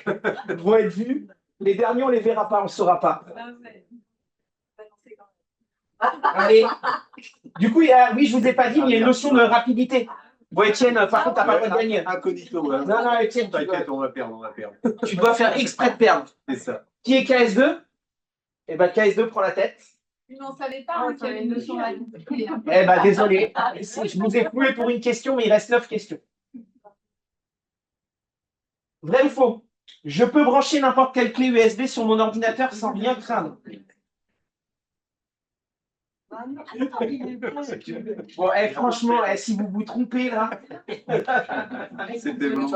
vont être vus. Les derniers, on les verra pas, on ne saura pas. Allez. Du coup, oui, je vous ai pas dit, mais il y a une notion de rapidité. Bon, Étienne, par contre, tu n'as pas le droit de gagner. Incognito. Non, non, Étienne, T'inquiète, on va perdre. tu dois faire exprès de perdre. C'est ça. Qui est KS2? Eh ben, KS2 prend la tête. Mais on ne savait pas qu'il y avait une notion là. Eh ben, désolé. Je vous ai cloué pour une question, mais il reste 9 questions. Vrai ou faux? Je peux brancher n'importe quelle clé USB sur mon ordinateur sans rien craindre. Bon, franchement, si vous vous trompez là. C'était bon.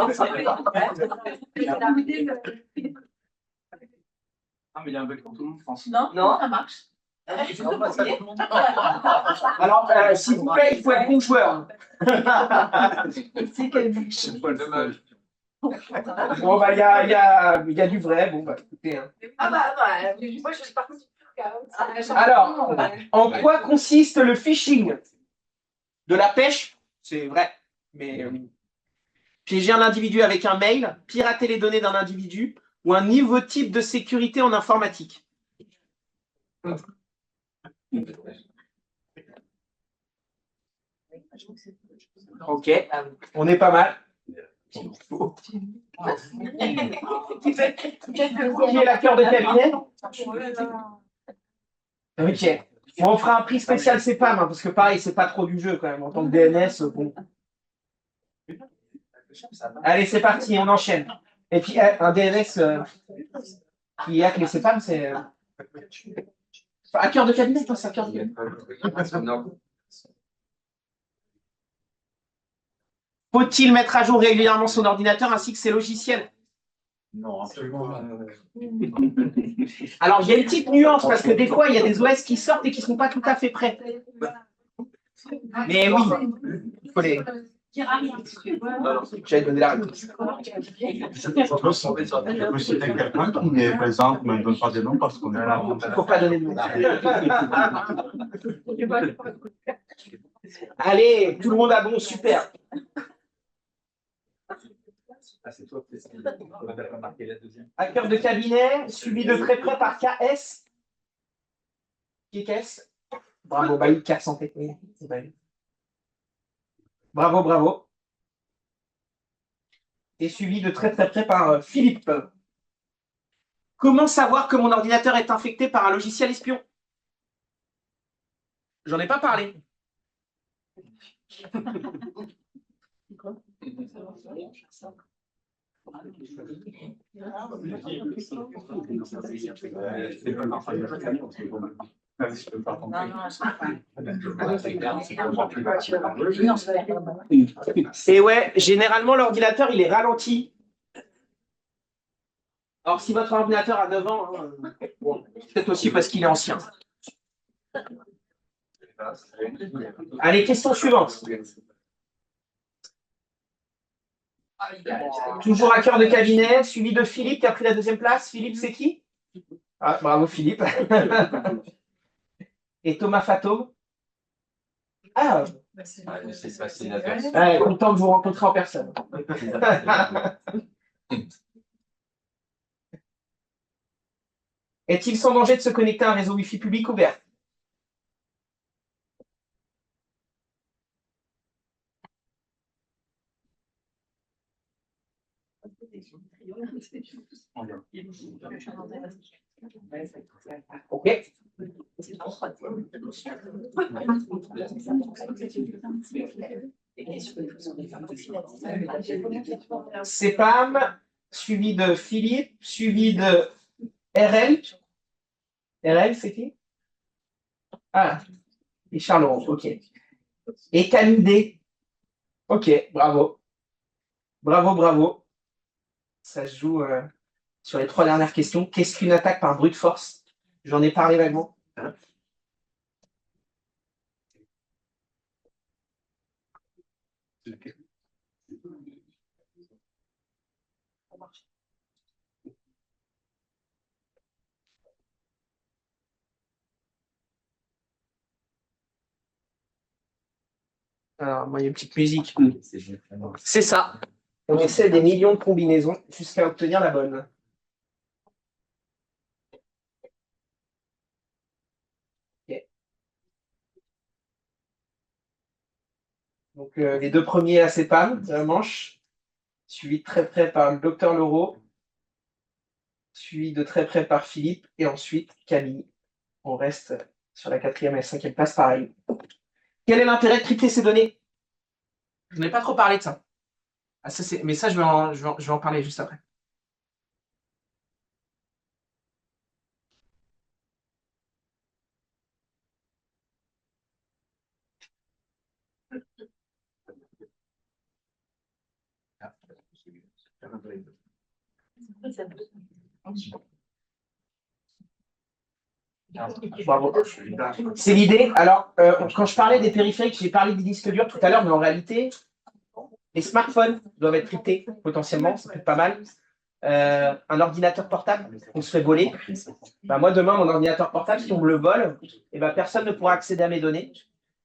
Ah, mais il y a un bug pour tout le monde, je pense. Non, Non. ça marche. Alors, s'il vous plaît, il faut être bon joueur. C'est pas dommage. Bon, bah, il y a du vrai. Bon, bah, écoutez. Hein. Ah bah, moi je suis partie. Alors, en quoi consiste le phishing? De la pêche, c'est vrai, mais piéger un individu avec un mail, pirater les données d'un individu ou un nouveau type de sécurité en informatique. Ok, on est pas mal. Qui est l'acteur de cabinet? Ok. Bon, on fera un prix spécial CPAM, hein, parce que pareil, c'est pas trop du jeu quand même. En tant que DNS, bon. Allez, c'est parti, on enchaîne. Et puis, un DNS qui a que les CPAM, c'est. Hacker de cabinet, toi, c'est hacker de cabinet. Non. Faut-il mettre à jour régulièrement son ordinateur ainsi que ses logiciels? Non, absolument. Alors, il y a une petite nuance, parce que des fois, il y a des OS qui sortent et qui ne sont pas tout à fait prêts. Mais oui, il faut les. J'avais donné la réponse. Je peux citer quelqu'un qui est présent, mais ne donne pas de nom parce qu'on est là. Il ne faut pas donner de nom. Allez, tout le monde a bon, super. Ah, c'est toi, on va pas marquer la deuxième. Hacker de cabinet, suivi de très près par KS. Qui est KS? Bravo, bah il casse en fait. Oui, bravo, bravo. Et suivi de très très près par Philippe. Comment savoir que mon ordinateur est infecté par un logiciel espion? J'en ai pas parlé. Et ouais, généralement, l'ordinateur, il est ralenti. Alors, si votre ordinateur a 9 ans, hein, bon, peut-être aussi parce qu'il est ancien. Allez, question suivante. Toujours à cœur de cabinet, suivi de Philippe qui a pris la deuxième place. Philippe, c'est qui? Ah, bravo Philippe. Et Thomas Fato. Ah, C'est facile à faire. ouais, content de vous rencontrer en personne. Est-il sans danger de se connecter à un réseau Wi-Fi public ouvert? Ok. C'est Pam, suivi de Philippe, suivi de RL. RL, c'est qui? Ah, et Charles, ok. Et Camille D. Ok, bravo. Bravo, bravo. Ça se joue sur les 3 dernières questions. Qu'est-ce qu'une attaque par brute force? J'en ai parlé vaguement. Alors, moi, il y a une petite musique. C'est ça. On essaie des millions de combinaisons jusqu'à obtenir la bonne. Ok. Donc, les 2 premiers à CEPAM, la manche, suivi de très près par le docteur Leroux, suivi de très près par Philippe, et ensuite Camille. On reste sur la 4e et la 5e place, pareil. Quel est l'intérêt de crypter ces données? Je n'ai pas trop parlé de ça. Ah, ça mais ça, je vais en parler juste après. Bravo. C'est l'idée. Alors, quand je parlais des périphériques, j'ai parlé des disques durs tout à l'heure, mais en réalité, les smartphones doivent être cryptés potentiellement, ça peut être pas mal. Un ordinateur portable, on se fait voler. Ben, moi, demain, mon ordinateur portable, si on me le vole, eh ben, personne ne pourra accéder à mes données.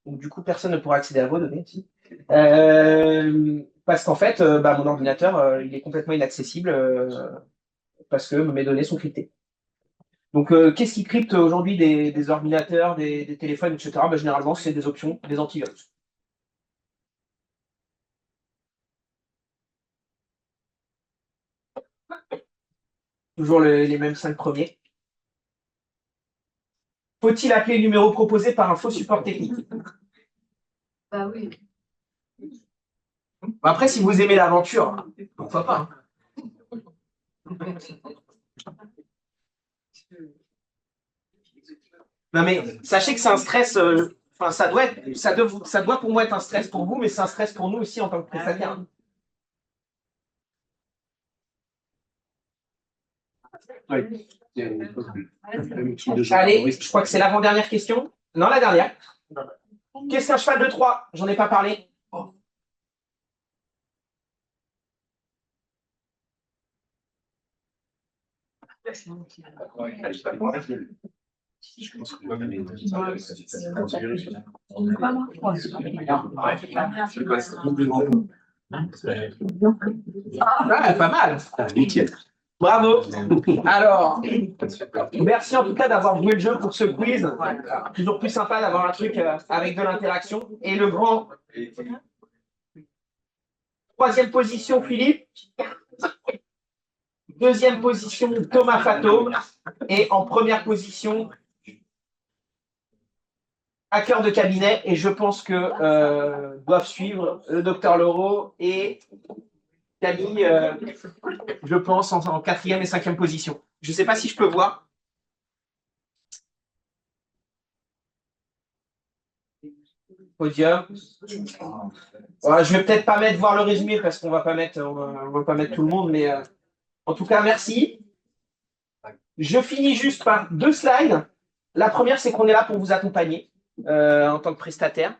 Donc, du coup, personne ne pourra accéder à vos données aussi. Parce qu'en fait, ben, mon ordinateur, il est complètement inaccessible parce que mes données sont cryptées. Donc, qu'est-ce qui crypte aujourd'hui des ordinateurs, des téléphones, etc. Ben, généralement, c'est des options, des antivirus. Toujours les mêmes 5 premiers. Faut-il appeler le numéro proposé par un faux support technique? Bah oui. Après, si vous aimez l'aventure, pourquoi pas. Non mais sachez que c'est un stress. Enfin, ça doit pour moi être un stress pour vous, mais c'est un stress pour nous aussi en tant que prestataire. Oui. Allez, je crois que c'est l'avant-dernière question. Non, la dernière. Qu'est-ce qu'un cheval de Troie? J'en ai pas parlé. Ah, pas mal. Bravo. Alors, merci en tout cas d'avoir joué le jeu pour ce quiz. Toujours plus sympa d'avoir un truc avec de l'interaction. Et le grand 3e position, Philippe. 2e position, Thomas Fato. Et en première position, hackers de cabinet, et je pense que doivent suivre le docteur Leroux et Camille, je pense, en 4e et 5e position. Je ne sais pas si je peux voir. Podium. Voilà, je vais peut-être pas mettre voir le résumé parce qu'on va pas mettre, on va pas mettre tout le monde, mais en tout cas, merci. Je finis juste par 2 slides. La première, c'est qu'on est là pour vous accompagner en tant que prestataire.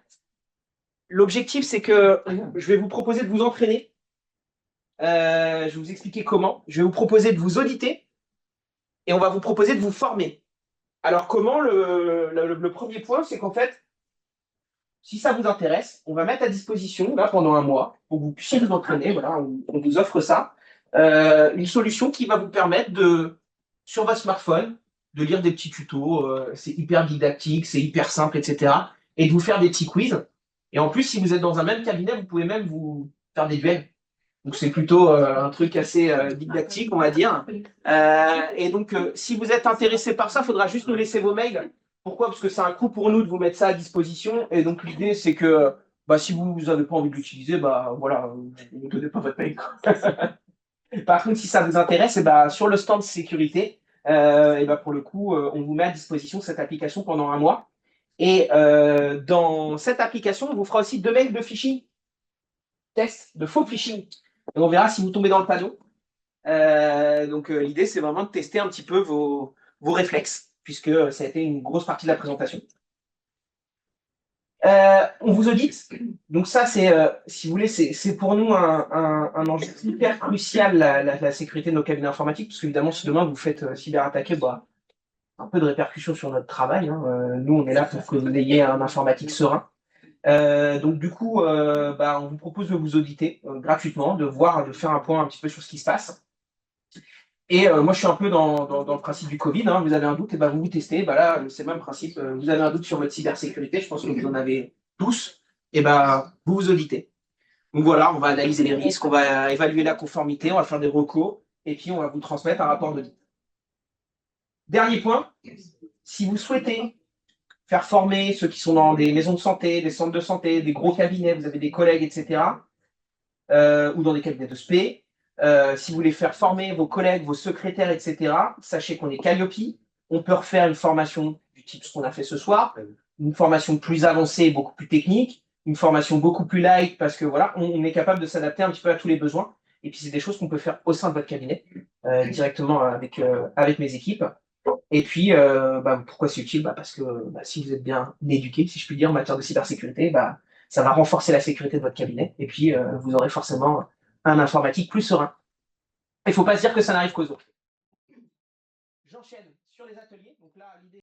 L'objectif, c'est que je vais vous proposer de vous entraîner. Je vais vous expliquer comment. Je vais vous proposer de vous auditer et on va vous proposer de vous former. Alors, comment le premier point, c'est qu'en fait, si ça vous intéresse, on va mettre à disposition, là, pendant un mois, pour que vous puissiez vous entraîner, voilà, on vous offre ça, une solution qui va vous permettre de, sur votre smartphone, de lire des petits tutos, c'est hyper didactique, c'est hyper simple, etc. Et de vous faire des petits quiz. Et en plus, si vous êtes dans un même cabinet, vous pouvez même vous faire des duels. Donc, c'est plutôt un truc assez didactique, on va dire. Et donc, si vous êtes intéressé par ça, il faudra juste nous laisser vos mails. Pourquoi? Parce que c'est un coût pour nous de vous mettre ça à disposition. Et donc, l'idée, c'est que si vous n'avez pas envie de l'utiliser, voilà, ne donnez pas votre mail. Par contre, si ça vous intéresse, sur le stand sécurité, pour le coup, on vous met à disposition cette application pendant un mois. Et dans cette application, on vous fera aussi 2 mails de phishing, test de faux phishing. Et on verra si vous tombez dans le panneau. Donc, l'idée, c'est vraiment de tester un petit peu vos réflexes, puisque ça a été une grosse partie de la présentation. On vous audite. Donc ça, c'est, si vous voulez, c'est pour nous un enjeu hyper crucial, la sécurité de nos cabinets informatiques, parce qu'évidemment, si demain vous faites cyberattaquer, un peu de répercussions sur notre travail. Nous, on est là pour que vous ayez un informatique serein. Donc du coup, on vous propose de vous auditer gratuitement, de faire un point un petit peu sur ce qui se passe. Et moi, je suis un peu dans le principe du Covid. Vous avez un doute, et vous testez. Là, c'est le même principe. Vous avez un doute sur votre cybersécurité, je pense que vous en avez tous. Et vous vous auditez. Donc voilà, on va analyser les risques, on va évaluer la conformité, on va faire des recos, et puis on va vous transmettre un rapport d'audit. Dernier point, si vous souhaitez faire former ceux qui sont dans des maisons de santé, des centres de santé, des gros cabinets, vous avez des collègues, etc., ou dans des cabinets de spé, si vous voulez faire former vos collègues, vos secrétaires, etc., sachez qu'on est Calliope, on peut refaire une formation du type ce qu'on a fait ce soir, une formation plus avancée, beaucoup plus technique, une formation beaucoup plus light, parce que voilà, on est capable de s'adapter un petit peu à tous les besoins. Et puis c'est des choses qu'on peut faire au sein de votre cabinet, directement avec mes équipes. Et puis, pourquoi c'est utile? Parce que si vous êtes bien éduqué, si je puis dire, en matière de cybersécurité, ça va renforcer la sécurité de votre cabinet. Et puis, vous aurez forcément un informatique plus serein. Il ne faut pas se dire que ça n'arrive qu'aux autres. J'enchaîne sur les ateliers. Donc là, l'idée